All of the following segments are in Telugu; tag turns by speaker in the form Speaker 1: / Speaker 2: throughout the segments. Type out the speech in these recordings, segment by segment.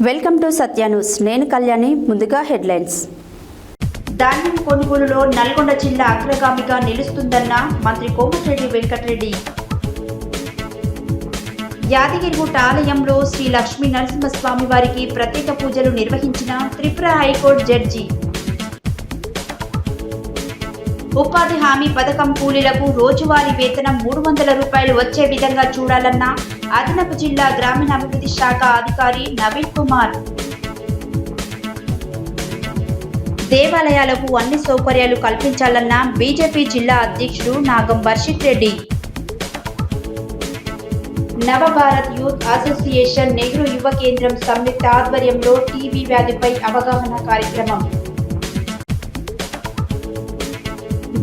Speaker 1: Welcome to Satya news. నేను కళ్యాణి. ముందుగా హెడ్లైన్స్. ధాన్యం కొనుగోలులో నల్గొండ జిల్లా అగ్రగామిగా నిలుస్తుందన్న మంత్రి కోమటిరెడ్డి వెంకటరెడ్డి. యాదగిరిగుట్ట ఆలయంలో శ్రీ లక్ష్మీ నరసింహస్వామి వారికి ప్రత్యేక పూజలు నిర్వహించిన త్రిపుర హైకోర్టు జడ్జి. ఉపాధి హామీ పథకం కూలీలకు రోజువారీ వేతనం 300 రూపాయలు వచ్చే విధంగా చూడాలన్న అదనపు జిల్లా గ్రామీణాభివృద్ధి శాఖ అధికారి నవీన్ కుమార్. దేవాలయాలకు అన్ని సౌకర్యాలు కల్పించాలన్న బీజేపీ జిల్లా అధ్యక్షుడు నాగం వర్షిత్ రెడ్డి. నవభారత్ యూత్ అసోసియేషన్ నెహ్రూ యువ కేంద్రం సంయుక్త ఆధ్వర్యంలో టీబీ వ్యాధిపై అవగాహన కార్యక్రమం.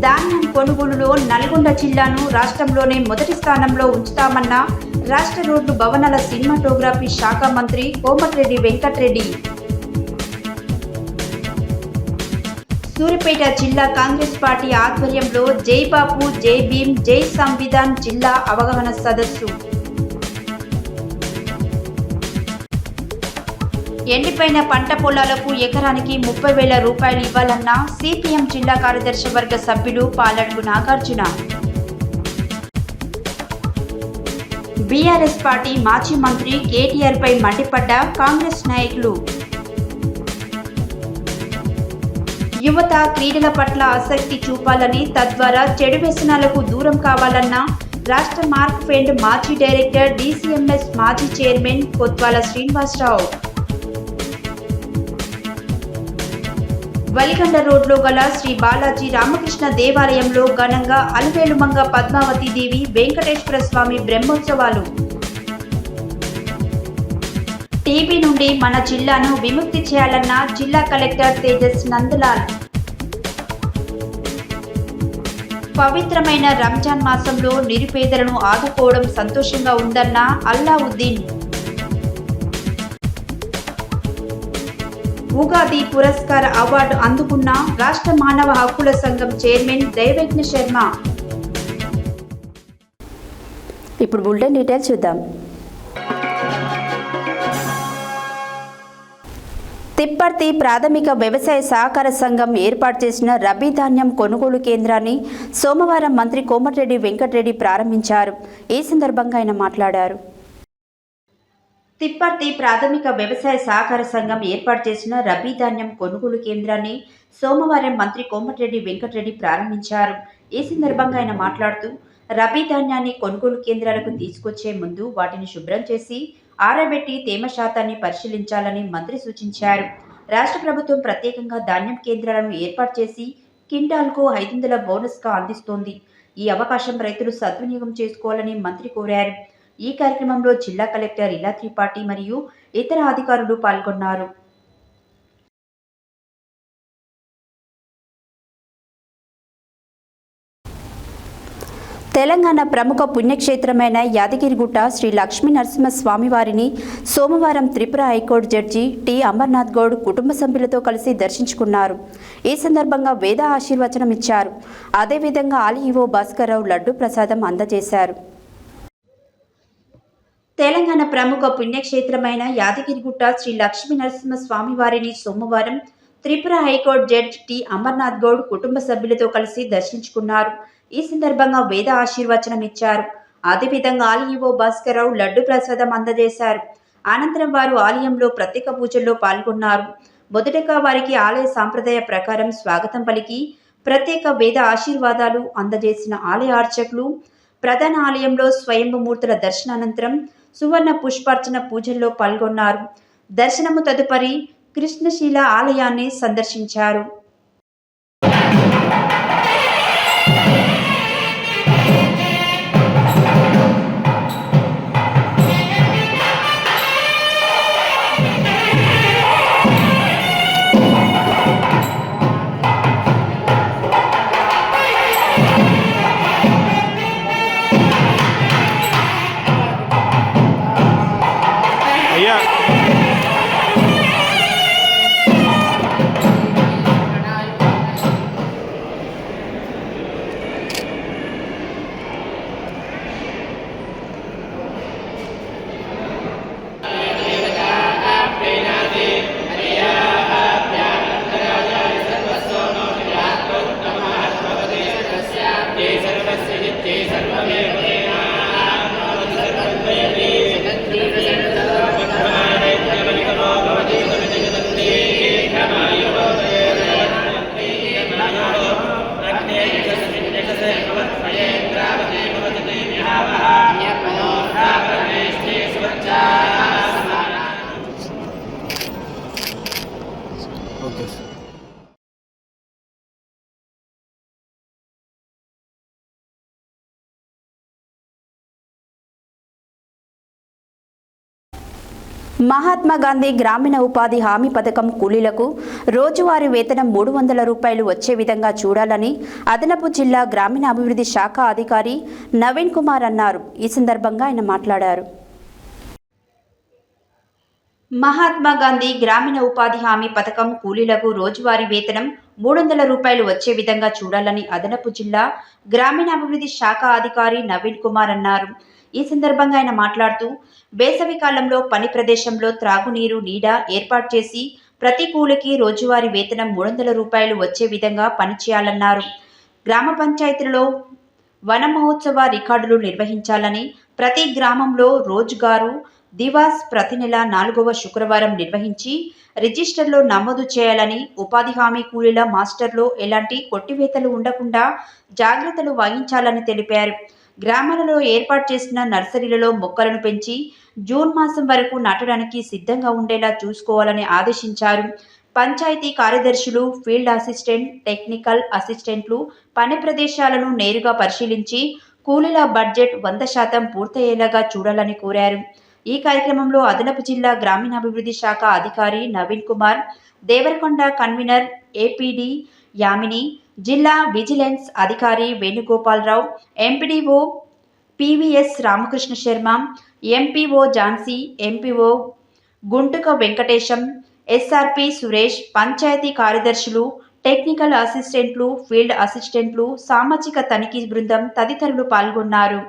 Speaker 1: ధాన్యం కొనుగోలులో నల్గొండ జిల్లాను రాష్ట్రంలోనే మొదటి స్థానంలో ఉంచుతామన్న రాష్ట్ర రోడ్లు భవనాల సినిమాటోగ్రఫీ శాఖ మంత్రి కోమటిరెడ్డి వెంకటరెడ్డి. సూర్యాపేట జిల్లా కాంగ్రెస్ పార్టీ ఆధ్వర్యంలో జై బాపు, జై భీమ్, జై సంవిధాన్ జిల్లా అవగాహన సదస్సు. ఎండిపోయిన పంట పొలాలకు ఎకరానికి 30,000 రూపాయలు ఇవ్వాలన్న సిపిఎం జిల్లా కార్యదర్శి వర్గ సభ్యులు పాలడుగు నాగార్జున. బీఆర్ఎస్ పార్టీ మాజీ మంత్రి కేటీఆర్ పై మండిపడ్డ కాంగ్రెస్ నాయకులు. యువత క్రీడల పట్ల ఆసక్తి చూపాలని, తద్వారా చెడు వ్యసనాలకు దూరం కావాలన్న రాష్ట్ర మార్క్ఫెడ్ మాజీ డైరెక్టర్, డీసీఎంఎస్ మాజీ చైర్మన్ కొత్వాల శ్రీనివాసరావు. వలిగండ రోడ్లో గల శ్రీ బాలాజీ రామకృష్ణ దేవాలయంలో ఘనంగా అలవేలుమంగ పద్మావతి దేవి వెంకటేశ్వర స్వామి బ్రహ్మోత్సవాలు. టీబీ నుండి మన జిల్లాను విముక్తి చేయాలన్న జిల్లా కలెక్టర్ తేజస్ నందలాల్. పవిత్రమైన రంజాన్ మాసంలో నిరుపేదలను ఆదుకోవడం సంతోషంగా ఉందన్న అల్లావుద్దీన్. ఉగాది పురస్కార అవార్డు అందుకున్న రాష్ట్ర మానవ హక్కుల సంఘం చైర్మన్ దైవజ్ఞ శర్మ. ఇప్పుడు బులెటిన్ డీటెయిల్స్ చూద్దాం. తిప్పర్తి ప్రాథమిక వ్యవసాయ సహకార సంఘం ఏర్పాటు చేసిన రబీ ధాన్యం కొనుగోలు కేంద్రాన్ని సోమవారం మంత్రి కోమటిరెడ్డి వెంకటరెడ్డి ప్రారంభించారు. ఈ సందర్భంగా ఆయన మాట్లాడారు. తిప్పర్తి ప్రాథమిక వ్యవసాయ సహకార సంఘం ఏర్పాటు చేసిన రబీ ధాన్యం కొనుగోలు కేంద్రాన్ని సోమవారం మంత్రి కోమటిరెడ్డి వెంకటరెడ్డి ప్రారంభించారు. ఈ సందర్భంగా ఆయన మాట్లాడుతూ రబీ ధాన్యాన్ని కొనుగోలు కేంద్రాలకు తీసుకొచ్చే ముందు వాటిని శుభ్రం చేసి ఆరబెట్టి తేమ శాతాన్ని పరిశీలించాలని మంత్రి సూచించారు. రాష్ట్ర ప్రభుత్వం ప్రత్యేకంగా ధాన్యం కేంద్రాలను ఏర్పాటు చేసి క్వింటాల్కు 500 బోనస్గా అందిస్తోంది. ఈ అవకాశం రైతులు సద్వినియోగం చేసుకోవాలని మంత్రి కోరారు. ఈ కార్యక్రమంలో జిల్లా కలెక్టర్ ఇలా త్రిపాఠి మరియు ఇతర అధికారులు పాల్గొన్నారు. తెలంగాణ ప్రముఖ పుణ్యక్షేత్రమైన యాదగిరిగుట్ట శ్రీ లక్ష్మీ నరసింహస్వామి వారిని సోమవారం Tripura high court judge T Amarnath Goud కుటుంబ సభ్యులతో కలిసి దర్శించుకున్నారు. ఈ సందర్భంగా వేద ఆశీర్వచనం ఇచ్చారు. అదేవిధంగా ఆలయ భాస్కర్రావు లడ్డు ప్రసాదం అందజేశారు. తెలంగాణ ప్రముఖ పుణ్యక్షేత్రమైన యాదగిరిగుట్ట శ్రీ లక్ష్మీ నరసింహస్వామి వారిని సోమవారం Tripura high court judge T Amarnath Goud కుటుంబ సభ్యులతో కలిసి దర్శించుకున్నారు. ఈ సందర్భంగా వేద ఆశీర్వచనం ఇచ్చారు. అదేవిధంగా ఆలయ భాస్కర్రావు లడ్డు ప్రసాదం అందజేశారు. అనంతరం వారు ఆలయంలో ప్రత్యేక పూజల్లో పాల్గొన్నారు. మొదటగా వారికి ఆలయ సాంప్రదాయ ప్రకారం స్వాగతం పలికి ప్రత్యేక వేద ఆశీర్వాదాలు అందజేసిన ఆలయ అర్చకులు ప్రధాన ఆలయంలో స్వయంభూమూర్తుల దర్శనానంతరం సువర్ణ పుష్పార్చన పూజల్లో పాల్గొన్నారు. దర్శనము తదుపరి కృష్ణశీల ఆలయాన్ని సందర్శించారు. మహాత్మా గాంధీ గ్రామీణ ఉపాధి హామీ పథకం కూలీలకు రోజువారీ వేతనం 300 రూపాయలు వచ్చే విధంగా చూడాలని అదనపు జిల్లా గ్రామీణాభివృద్ధి శాఖ అధికారి నవీన్ కుమార్ అన్నారు. ఈ సందర్భంగా ఆయన మాట్లాడారు. మహాత్మా గాంధీ గ్రామీణ ఉపాధి హామీ పథకం కూలీలకు రోజువారీ వేతనం 300 రూపాయలు వచ్చే విధంగా చూడాలని అదనపు జిల్లా గ్రామీణాభివృద్ధి శాఖ అధికారి నవీన్ కుమార్ అన్నారు. ఈ సందర్భంగా ఆయన మాట్లాడుతూ వేసవి కాలంలో పని ప్రదేశంలో త్రాగునీరు, నీడ ఏర్పాటు చేసి ప్రతి కూలికి రోజువారీ వేతనం 300 రూపాయలు వచ్చే విధంగా పనిచేయాలన్నారు. గ్రామ పంచాయతీలలో వన మహోత్సవ రికార్డులు నిర్వహించాలని, ప్రతి గ్రామంలో రోజుగారు దివాస్ ప్రతి నెల 4వ శుక్రవారం నిర్వహించి రిజిస్టర్లో నమోదు చేయాలని, ఉపాధి హామీ కూలీల మాస్టర్లో ఎలాంటి కొట్టివేతలు ఉండకుండా జాగ్రత్తలు వహించాలని తెలిపారు. గ్రామాలలో ఏర్పాటు చేసిన నర్సరీలలో మొక్కలను పెంచి జూన్ మాసం వరకు నాటడానికి సిద్ధంగా ఉండేలా చూసుకోవాలని ఆదేశించారు. పంచాయతీ కార్యదర్శులు, ఫీల్డ్ అసిస్టెంట్, టెక్నికల్ అసిస్టెంట్లు పని ప్రదేశాలను నేరుగా పరిశీలించి కూలీల బడ్జెట్ 100% పూర్తయ్యేలాగా చూడాలని కోరారు. ఈ కార్యక్రమంలో అదనపు జిల్లా గ్రామీణాభివృద్ధి శాఖ అధికారి నవీన్ కుమార్, దేవరకొండ కన్వీనర్ ఏపీడీ యామిని, జిల్లా విజిలెన్స్ అధికారి Venugopalarao, MPDO PVS Ramakrishna Sharma, MPO Jhansi, MPO Guntuka Venkatesham, SRP Suresh, panchayat కార్యదర్శులు, టెక్నికల్ అసిస్టెంట్లు, ఫీల్డ్ అసిస్టెంట్లు, సామాజిక తనిఖీ బృందం తదితరులు పాల్గొన్నారు.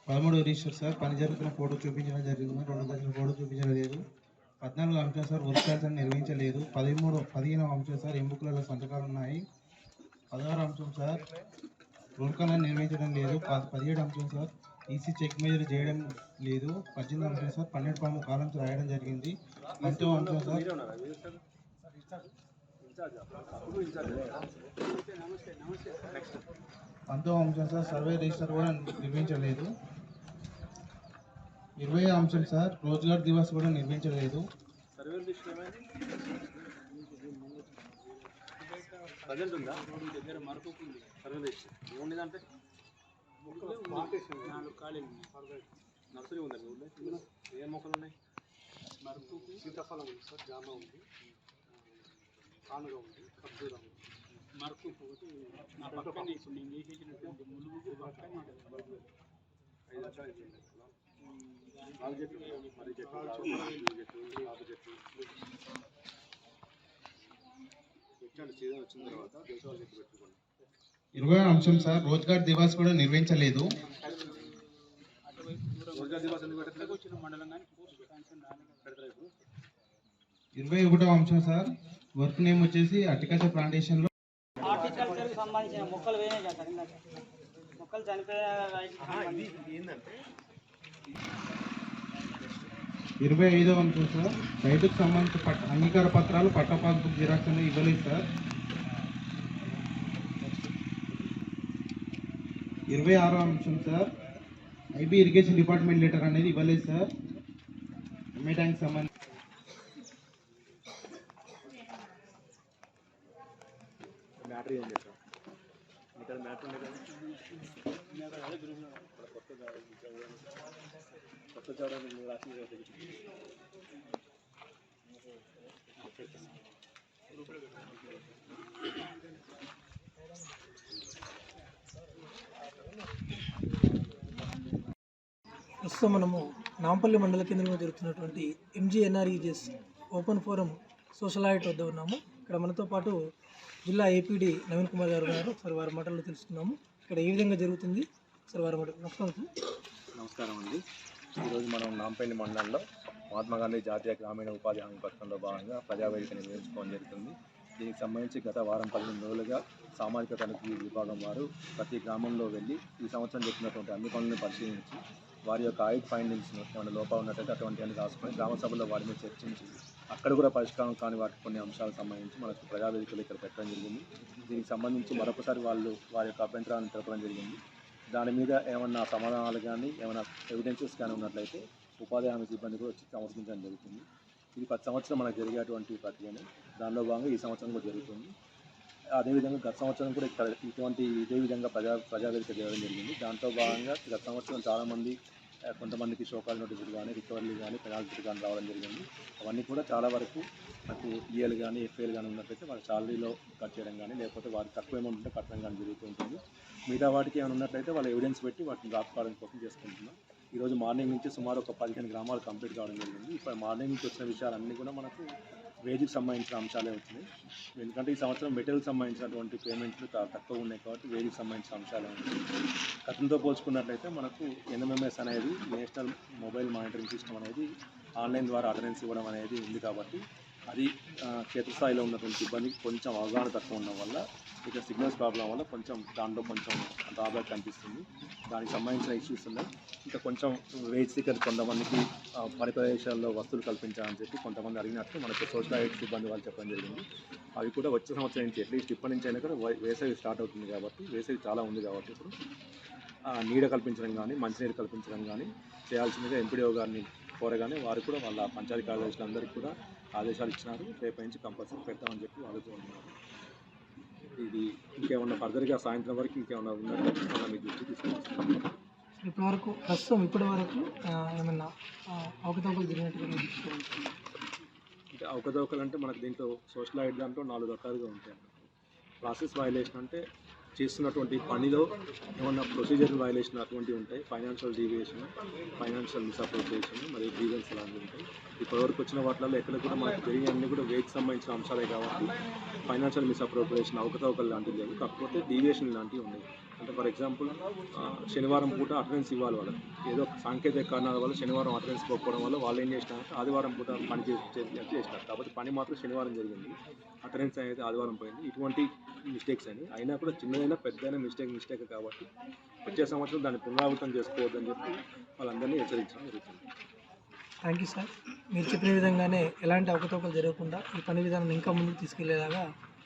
Speaker 2: పదమూడు రిజిస్టర్ సార్, పని జరుగుతున్న ఫోటో చూపించడం జరిగింది. 2 దశల ఫోటో చూపించలేదు. 14 అంశం సార్, వర్క్ నిర్వహించలేదు. 15 అంశం సార్, ఎంబుక్లలో సంతకాలు ఉన్నాయి. 16 అంశం సార్, రోల్ కాల్ నిర్వహించడం లేదు. 17 అంశం సార్, ఈసీ చెక్ మెజర్ చేయడం లేదు. 18 అంశం సార్, 12 ఫామ్ కాలమ్స్ రాయడం జరిగింది. 19 అంశం సార్, 19 అంశం సార్, సర్వే రిజిస్టర్ కూడా నిర్వహించలేదు. 20 అంశం సార్, రోజ్గార్ దివాస్ కూడా నిర్వహించలేదు.
Speaker 3: నర్సరీ ఉందండి ఊళ్ళో. ఏ మొక్కలు ఉన్నాయి? మరుపు, సీతాఫలం ఉంది సార్, జామ ఉంది, కానుగ ఉంది, ఖర్జూర ఉంది. మరుపు ఒకటి నా పక్కన ఇప్పుడు నేను చేసేసినటువంటి ములుగు పక్కన 5 ఎకరాలు చేయండి. 4 చెట్లు, మర్రి చెట్లు, ఆకు చెట్లు పెట్టండి. సీజన్ వచ్చిన తర్వాత దేశవాళ చెట్లు పెట్టుకోండి.
Speaker 2: 20 అంశం సార్, రోజ్గార్ దివాస్ కూడా నిర్వహించలేదు. 21 అంశం సార్, వర్క్ నేమ్ వచ్చేసి హార్టికల్చర్ ప్లాంటేషన్ లో
Speaker 4: హార్టికల్చర్ సంబంధించిన మొక్కలు వేయనే చేస్తారు. ఇందాక మొక్కలు చనిపోయే
Speaker 2: 25 అంశం సార్, రైతుకు సంబంధించిన అంగీకార పత్రాలు, పట్ట పాస్బుక్ జిరాక్స్ అనేది ఇవ్వలేదు సార్. 26 అంశం sir, IB irrigation department letter అనేది ఇవ్వలేదు సార్. ఎంఏ ట్యాంక్ సంబంధించి
Speaker 3: మ్యాటర్ ఏం చేస్తాం ఇక్కడ మ్యాటర్ ఉంది కదా, కొత్త చదవడం రాసి
Speaker 4: ప్రస్తుతం మనము నాంపల్లి మండల కేంద్రంలో జరుగుతున్నటువంటి ఎంజీఎన్ఆర్ఈజెస్ ఓపెన్ ఫోరం సోషల్ ఆడిట్ వద్ద ఉన్నాము. ఇక్కడ మనతో పాటు జిల్లా ఏపీడీ నవీన్ కుమార్ గారు ఉన్నారు. సార్ వారి మాటల్లో తెలుసుకున్నాము ఇక్కడ ఏ విధంగా జరుగుతుంది. సార్ వారి మాటలు.
Speaker 3: నమస్కారం అండి. ఈరోజు మనం నాంపల్లి మండలంలో మహాత్మా గాంధీ జాతీయ గ్రామీణ ఉపాధి హామీ పథకంలో భాగంగా ప్రజావేదిక నిర్వహించుకోవడం జరుగుతుంది. దీనికి సంబంధించి గత వారం 15 రోజులుగా సామాజిక తనిఖీ విభాగం వారు ప్రతి గ్రామంలో వెళ్ళి ఈ సంవత్సరం చెప్పినటువంటి అన్ని పనులను పరిశీలించి వారి యొక్క ఆడిట్ ఫైండింగ్స్ను ఏమైనా లోపాలు ఉన్నట్టయితే అటువంటివన్నీ రాసుకొని గ్రామ సభలో వారి మీద చర్చించి అక్కడ కూడా పరిష్కారం కాని వాటి కొన్ని అంశాలకు సంబంధించి మనకు ప్రజావేదికలు ఇక్కడ పెట్టడం జరిగింది. దీనికి సంబంధించి మరొకసారి వారి యొక్క అభ్యంతరాలను తెలపడం జరిగింది. దాని మీద ఏమన్నా సమాధానాలు కానీ ఏమైనా ఎవిడెన్సెస్ కానీ ఉన్నట్లయితే ఉపాధి హామీ సిబ్బంది కూడా వచ్చి సమర్పించడం జరుగుతుంది. ఇది 10 సంవత్సరం మనకు జరిగేటువంటి ప్రక్రియనే. దానిలో భాగంగా ఈ సంవత్సరం కూడా జరుగుతుంది. అదేవిధంగా గత సంవత్సరం కూడా ఇక్కడ ఇదే విధంగా ప్రజావేదిక జరగడం జరిగింది. దాంట్లో భాగంగా గత సంవత్సరం చాలామంది కొంతమందికి షోకాల్ నోటీసులు కానీ రికవరీలు కానీ పెనాల్టీలు కానీ రావడం జరిగింది. అవన్నీ కూడా చాలా వరకు నాకు ఈఎల్ కానీ ఎఫ్ఐఎల్ కానీ ఉన్నట్లయితే వాళ్ళ శాలరీలో కట్ చేయడం కానీ లేకపోతే వారికి తక్కువ అమౌంట్ ఉంటే కట్టడం కానీ జరుగుతూ ఉంటుంది. మిగతా వాటికి ఏమైనా ఉన్నట్లయితే వాళ్ళు ఎవిడెన్స్ పెట్టి వాటిని రాసుకోవడం కోసం చేసుకుంటున్నాం. ఈరోజు మార్నింగ్ నుంచి సుమారు ఒక 15 గ్రామాలు కంప్లీట్ కావడం జరిగింది. ఇప్పుడు మార్నింగ్ నుంచి వచ్చిన విషయాలన్నీ కూడా మనకు వేజ్కి సంబంధించిన అంశాలే వచ్చినాయి. ఎందుకంటే ఈ సంవత్సరం మెటీరియల్కి సంబంధించినటువంటి పేమెంట్లు తక్కువ ఉన్నాయి కాబట్టి వేజ్కి సంబంధించిన అంశాలే ఉన్నాయి. గతంతో పోల్చుకున్నట్లయితే మనకు ఎన్ఎంఎంఎస్ అనేది నేషనల్ మొబైల్ మానిటరింగ్ సిస్టమ్ అనేది ఆన్లైన్ ద్వారా అటెండెన్స్ ఇవ్వడం అనేది ఉంది కాబట్టి అది క్షేత్రస్థాయిలో ఉన్నటువంటి సిబ్బందికి కొంచెం అవగాహన తక్కువ ఉండడం వల్ల ఇక సిగ్నల్స్ ప్రాబ్లం వల్ల కొంచెం దాంట్లో కొంచెం డ్రాబ్యాక్ కనిపిస్తుంది. దానికి సంబంధించిన ఇష్యూస్ ఉన్నాయి. ఇంకా కొంచెం వేజ్ సీకర్ కొంతమందికి పని ప్రదేశాల్లో వస్తువులు కల్పించాలని చెప్పి కొంతమంది అడిగినట్టు మనకు సోషల్ ఐటీ సిబ్బంది వాళ్ళు చెప్పడం జరిగింది. అవి కూడా వచ్చే సంవత్సరం నుంచి అట్లీస్ట్ ఇప్పటి నుంచి అయినా కూడా వేసవి స్టార్ట్ అవుతుంది కాబట్టి వేసవి చాలా ఉంది కాబట్టి ఇప్పుడు నీడ కల్పించడం కానీ మంచినీరు కల్పించడం కానీ చేయాల్సిందిగా ఎంపీడీఓ గారిని కోరగానే వారు కూడా వాళ్ళ పంచాయతీ కార్యదర్శులందరికీ కూడా ఆదేశాలు ఇచ్చినారు. రేపటి నుంచి కంపల్సరీ పెడతామని చెప్పి వాళ్ళతో ఉన్నారు. ఇది ఇంకేమన్నా ఫర్దర్గా సాయంత్రం వరకు ఇంకేమన్నా ఉన్నట్టు మీ దృష్టి తీసుకొచ్చారు.
Speaker 4: ఇప్పటి వరకు ఏమన్నా అవకతవకలు జరిగినట్టుగా
Speaker 3: అంటే అవకతవకలు అంటే మనకు దీంట్లో సోషల్ ఐటీ దాంట్లో 4 రకాలుగా ఉంటాయి. ప్రాసెస్ వయలేషన్ అంటే చేస్తున్నటువంటి పనిలో ఏమన్నా ప్రొసీజర్ వయలేషన్ అటువంటివి ఉంటాయి. ఫైనాన్షియల్ డీవియేషన్, ఫైనాన్షియల్ మిస్అప్రోప్రియేషన్ మరియు గ్రీవెన్స్ అలాంటివి ఉంటాయి. ఇప్పటివరకు వచ్చిన వాటిలో ఎక్కడ కూడా మనకు జరిగినన్ని కూడా వేజ్కి సంబంధించిన అంశాలే కాబట్టి ఫైనాన్షియల్ మిస్అప్రోప్రియేషన్ అవకతవకలు లాంటివి లేవు. కాకపోతే డీవియేషన్ లాంటివి ఉన్నాయి. అంటే ఫర్ ఎగ్జాంపుల్ శనివారం పూట అటెండెన్స్ ఇవ్వాలి వాళ్ళకి. ఏదో సాంకేతిక కారణాల వల్ల శనివారం అటెండెన్స్ పోకపోవడం వల్ల వాళ్ళు ఏం చేసినారంటే ఆదివారం పూట పని చేసినారు. కాబట్టి పని మాత్రం శనివారం జరిగింది, అటెండెన్స్ అనేది ఆదివారం పోయింది. ఇటువంటి మిస్టేక్స్ అయినా కూడా చిన్నదైనా పెద్దదైనా మిస్టేక్ కాబట్టి వచ్చే సంవత్సరం దాన్ని పునరావృతం చేసుకోవద్దని చెప్పి వాళ్ళందరినీ హెచ్చరించడం జరుగుతుంది.
Speaker 4: Thank you sir. మీరు చెప్పిన విధంగానే ఎలాంటి అవకతవకలు జరగకుండా ఈ పని విధానం ఇంకా ముందుకు తీసుకెళ్లేలాగా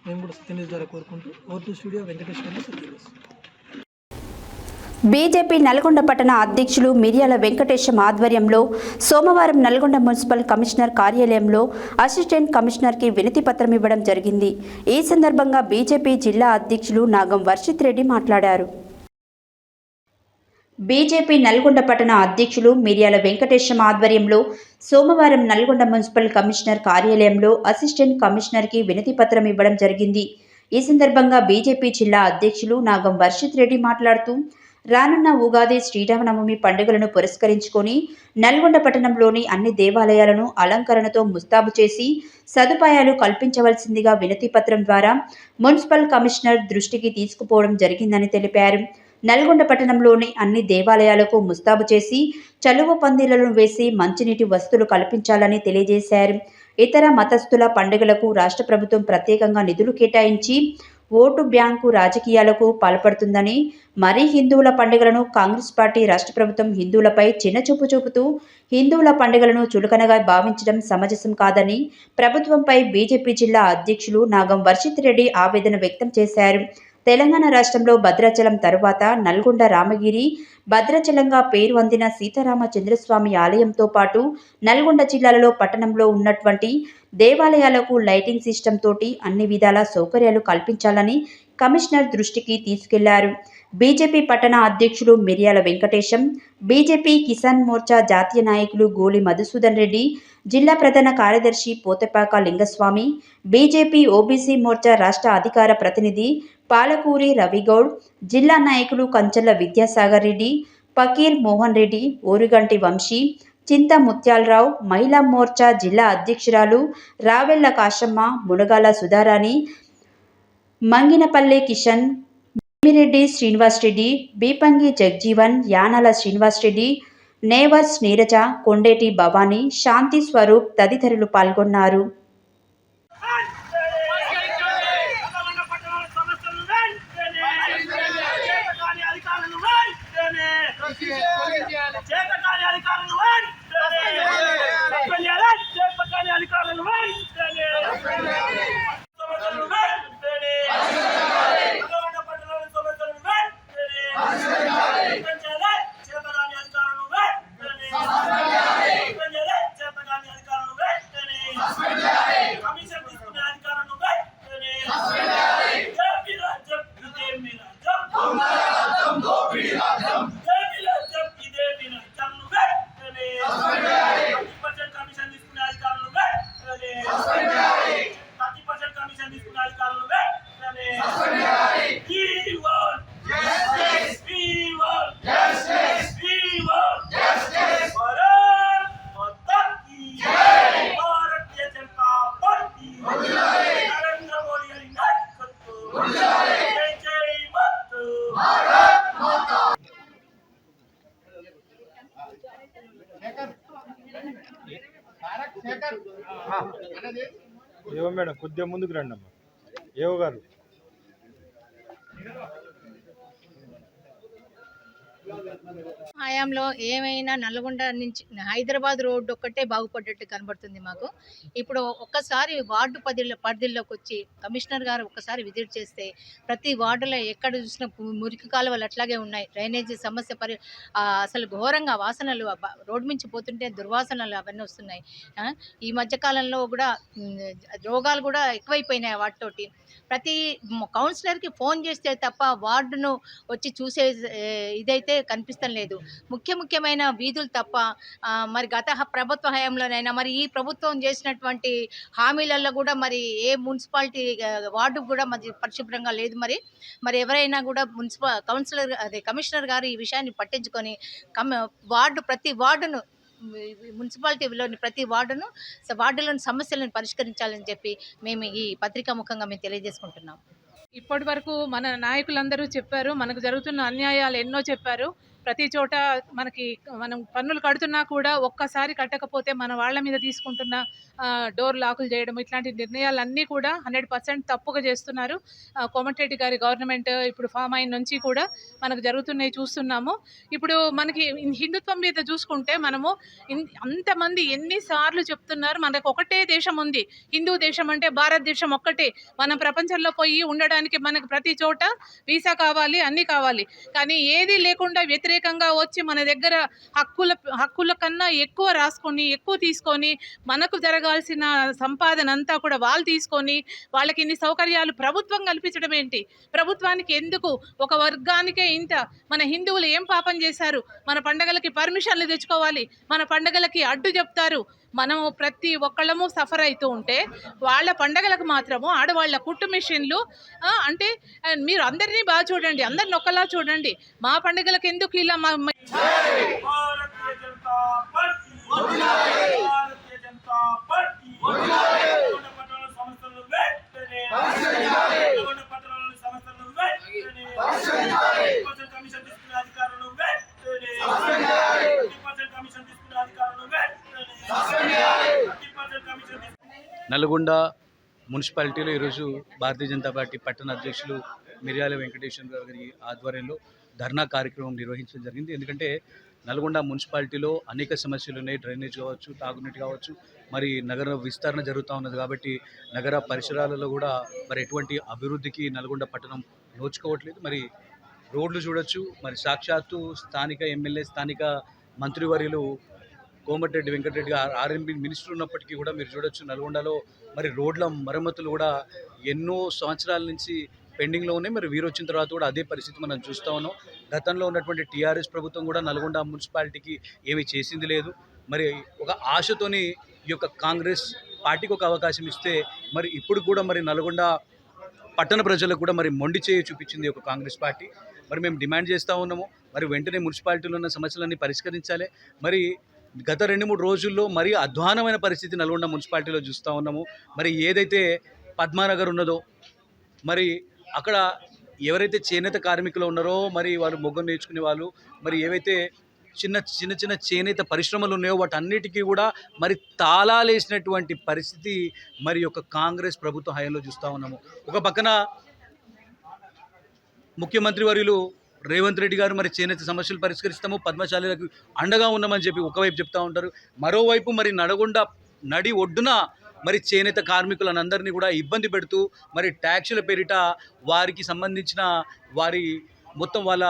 Speaker 4: మేము కూడా సత్యన్యూస్ ద్వారా కోరుకుంటూ vote studio Venkateswarlu Satya News.
Speaker 1: BJP Nalgonda పట్టణ అధ్యక్షులు మిర్యాల వెంకటేశం ఆధ్వర్యంలో సోమవారం నల్గొండ మున్సిపల్ కమిషనర్ కార్యాలయంలో అసిస్టెంట్ కమిషనర్కి వినతి పత్రం ఇవ్వడం జరిగింది. ఈ సందర్భంగా బీజేపీ జిల్లా అధ్యక్షులు నాగం వర్షిత్ రెడ్డి మాట్లాడారు. బీజేపీ నల్గొండ పట్టణ అధ్యక్షులు మిర్యాల వెంకటేశం ఆధ్వర్యంలో సోమవారం నల్గొండ మున్సిపల్ కమిషనర్ కార్యాలయంలో అసిస్టెంట్ కమిషనర్కి వినతి పత్రం ఇవ్వడం జరిగింది. ఈ సందర్భంగా బీజేపీ జిల్లా అధ్యక్షులు నాగం వర్షిత్ రెడ్డి మాట్లాడుతూ రానున్న ఉగాది శ్రీరామనవమి పండుగలను పురస్కరించుకొని నల్గొండ పట్టణంలోని అన్ని దేవాలయాలను అలంకరణతో ముస్తాబు చేసి సదుపాయాలు కల్పించవలసిందిగా వినతి పత్రం ద్వారా మున్సిపల్ కమిషనర్ దృష్టికి తీసుకుపోవడం జరిగిందని తెలిపారు. నల్గొండ పట్టణంలోని అన్ని దేవాలయాలకు ముస్తాబు చేసి చలువ పందిళ్లను వేసి మంచినీటి వసతులు కల్పించాలని తెలియజేశారు. ఇతర మతస్థుల పండుగలకు రాష్ట్ర ప్రభుత్వం ప్రత్యేకంగా నిధులు కేటాయించి ఓటు బ్యాంకు రాజకీయాలకు పాల్పడుతుందని, మరీ హిందువుల పండుగలను కాంగ్రెస్ పార్టీ రాష్ట్ర ప్రభుత్వం హిందువులపై చిన్నచూపు చూపుతూ హిందువుల పండుగలను చులకనగా భావించడం సమంజసం కాదని ప్రభుత్వంపై బీజేపీ జిల్లా అధ్యక్షులు నాగం వర్షిత్ రెడ్డి ఆవేదన వ్యక్తం చేశారు. తెలంగాణ రాష్ట్రంలో భద్రాచలం తరువాత నల్గొండ రామగిరి భద్రాచలంగా పేరు అందిన సీతారామచంద్రస్వామి ఆలయంతో పాటు నల్గొండ జిల్లాలో పట్టణంలో ఉన్నటువంటి దేవాలయాలకు లైటింగ్ సిస్టమ్ తోటి అన్ని విధాల సౌకర్యాలు కల్పించాలని కమిషనర్ దృష్టికి తీసుకెళ్లారు. బీజేపీ పట్టణ అధ్యక్షులు మిర్యాల వెంకటేశం, బీజేపీ కిసాన్ మోర్చా జాతీయ నాయకులు గోలి మధుసూదన్ రెడ్డి, జిల్లా ప్రధాన కార్యదర్శి పోతపాక లింగస్వామి, బీజేపీ ఓబీసీ మోర్చా రాష్ట్ర అధికార ప్రతినిధి పాలకూరి రవిగౌడ్, జిల్లా నాయకులు కంచర్ల విద్యాసాగర్ రెడ్డి, ఫకీర్ మోహన్ రెడ్డి, ఓరుగంటి వంశీ, చింత ముత్యాలరావు, మహిళా మోర్చా జిల్లా అధ్యక్షురాలు రావెళ్ల కాశమ్మ, మునగాల సుధారాణి, మంగినపల్లె కిషన్, భీమిరెడ్డి శ్రీనివాస్ రెడ్డి, బీపంగి జగ్జీవన్, యానాల శ్రీనివాస్ రెడ్డి, నేవర్స్ నీరజ, కొండేటి భవానీ, శాంతి స్వరూప్ తదితరులు పాల్గొన్నారు.
Speaker 5: ఏవో మేడం కొద్దిగా ముందుకు రండి అమ్మా. ఏవో గారు
Speaker 6: హయాంలో ఏమైనా నల్గొండ నుంచి హైదరాబాద్ రోడ్డు ఒక్కటే బాగుపడ్డట్టు కనబడుతుంది మాకు. ఇప్పుడు ఒక్కసారి వార్డు పరిధిలోకి వచ్చి కమిషనర్ గారు ఒక్కసారి విజిట్ చేస్తే ప్రతి వార్డులో ఎక్కడ చూసినా మురికి కాలువలు అట్లాగే ఉన్నాయి. డ్రైనేజీ సమస్య అసలు ఘోరంగా వాసనలు రోడ్డు మించి పోతుంటే దుర్వాసనలు అవన్నీ వస్తున్నాయి. ఈ మధ్యకాలంలో కూడా రోగాలు కూడా ఎక్కువైపోయినాయి వాటితోటి. ప్రతి కౌన్సిలర్కి ఫోన్ చేస్తే తప్ప వార్డును వచ్చి చూసే ఇదైతే కనిపిస్తం లేదు. ముఖ్యమైన వీధులు తప్ప మరి గత ప్రభుత్వ హయాంలోనైనా మరి ఈ ప్రభుత్వం చేసినటువంటి హామీలలో కూడా మరి ఏ మున్సిపాలిటీ వార్డు కూడా మరి పరిశుభ్రంగా లేదు. మరి ఎవరైనా కూడా కౌన్సిలర్ కమిషనర్ గారు ఈ విషయాన్ని పట్టించుకొని ప్రతి వార్డును మున్సిపాలిటీలోని ప్రతి వార్డులోని సమస్యలను పరిష్కరించాలని చెప్పి మేము ఈ పత్రికా ముఖంగా మేము తెలియజేసుకుంటున్నాం.
Speaker 7: ఇప్పటి వరకు మన నాయకులందరూ చెప్పారు, మనకు జరుగుతున్న అన్యాయాలు ఎన్నో చెప్పారు. ప్రతి చోట మనం పన్నులు కడుతున్నా కూడా ఒక్కసారి కట్టకపోతే మన వాళ్ళ మీద తీసుకుంటున్న డోర్ లాకులు చేయడం ఇట్లాంటి నిర్ణయాలన్నీ కూడా 100% తప్పుగా చేస్తున్నారు. కోమటిరెడ్డి గారి గవర్నమెంట్ ఇప్పుడు ఫామ్ అయిన నుంచి కూడా మనకు జరుగుతున్నాయి చూస్తున్నాము. ఇప్పుడు మనకి హిందుత్వం మీద చూసుకుంటే మనము అంతమంది ఎన్నిసార్లు చెప్తున్నారు మనకు ఒకటే దేశం ఉంది, హిందూ దేశం అంటే భారతదేశం ఒక్కటే. మనం ప్రపంచంలో పోయి ఉండడానికి మనకు ప్రతి చోట వీసా కావాలి, అన్నీ కావాలి. కానీ ఏది లేకుండా వ్యతిరేకంగా వచ్చి మన దగ్గర హక్కుల కన్నా ఎక్కువ రాసుకొని ఎక్కువ తీసుకొని మనకు జరగాల్సిన సంపాదన అంతా కూడా వాళ్ళు తీసుకొని వాళ్ళకి ఇన్ని సౌకర్యాలు ప్రభుత్వం కల్పించడం ఏంటి? ప్రభుత్వానికి ఎందుకు? ఒక వర్గానికే ఇంత. మన హిందువులు ఏం పాపం చేశారు? మన పండగలకి పర్మిషన్లు తెచ్చుకోవాలి, మన పండగలకి అడ్డు చెప్తారు. మనము ప్రతి ఒక్కళ్ళము సఫర్ అవుతూ ఉంటే వాళ్ళ పండగలకు మాత్రము ఆడవాళ్ళ కుట్టు మిషన్లు అంటే మీరు అందరినీ బాగా చూడండి, అందరిని ఒకలా చూడండి. మా పండుగలకు ఎందుకు ఇలా
Speaker 8: నల్గొండ మున్సిపాలిటీలో ఈరోజు భారతీయ జనతా పార్టీ పట్టణ అధ్యక్షులు మిర్యాల వెంకటేశ్వర గారి ఆధ్వర్యంలో ధర్నా కార్యక్రమం నిర్వహించడం జరిగింది. ఎందుకంటే నల్గొండ మున్సిపాలిటీలో అనేక సమస్యలు ఉన్నాయి. డ్రైనేజ్ కావచ్చు, తాగునీటి కావచ్చు, మరి నగర విస్తరణ జరుగుతూ ఉన్నది. కాబట్టి నగర పరిసరాలలో కూడా మరి ఎటువంటి అభివృద్ధికి నల్గొండ పట్టణం నోచుకోవట్లేదు. మరి రోడ్లు చూడొచ్చు, మరి సాక్షాత్తు స్థానిక ఎమ్మెల్యే, స్థానిక మంత్రివర్యులు కోమటిరెడ్డి వెంకటరెడ్డి గారు ఆర్ఎంపీ మినిస్టర్ ఉన్నప్పటికీ కూడా మీరు చూడొచ్చు నల్గొండలో మరి రోడ్ల మరమ్మతులు కూడా ఎన్నో సంవత్సరాల నుంచి పెండింగ్లో ఉన్నాయి. మరి వీరు వచ్చిన తర్వాత కూడా అదే పరిస్థితి మనం చూస్తూ ఉన్నాం. గతంలో ఉన్నటువంటి టీఆర్ఎస్ ప్రభుత్వం కూడా నల్గొండ మున్సిపాలిటీకి ఏమీ చేసింది లేదు. మరి ఒక ఆశతోని ఈ యొక్క కాంగ్రెస్ పార్టీకి ఒక అవకాశం ఇస్తే మరి ఇప్పుడు కూడా మరి నల్గొండ పట్టణ ప్రజలకు కూడా మరి మొండి చేయి చూపించింది ఒక కాంగ్రెస్ పార్టీ. మరి మేము డిమాండ్ చేస్తూ ఉన్నాము, మరి వెంటనే మున్సిపాలిటీలో ఉన్న సమస్యలన్నీ పరిష్కరించాలి. మరి గత 2-3 రోజుల్లో మరీ అధ్వానమైన పరిస్థితి నల్గొండ మున్సిపాలిటీలో చూస్తూ ఉన్నాము. మరి ఏదైతే పద్మానగర్ ఉన్నదో, మరి అక్కడ ఎవరైతే చేనేత కార్మికులు ఉన్నారో, మరి వాళ్ళు మొగ్గం నేర్చుకునే వాళ్ళు, మరి ఏవైతే చిన్న చేనేత పరిశ్రమలు ఉన్నాయో వాటన్నిటికీ కూడా మరి తాళాలేసినటువంటి పరిస్థితి మరి యొక్క కాంగ్రెస్ ప్రభుత్వ హయాంలో చూస్తూ ఉన్నాము. ఒక పక్కన ముఖ్యమంత్రి వర్యులు రేవంత్ రెడ్డి గారు మరి చేనేత సమస్యలు పరిష్కరిస్తాము, పద్మశాలీలకు అండగా ఉన్నామని చెప్పి ఒకవైపు చెప్తూ ఉంటారు. మరోవైపు మరి నల్గొండ నడి ఒడ్డున మరి చేనేత కార్మికులను అందరినీ కూడా ఇబ్బంది పెడుతూ మరి ట్యాక్సుల పేరిట వారికి సంబంధించిన వారి మొత్తం వాళ్ళ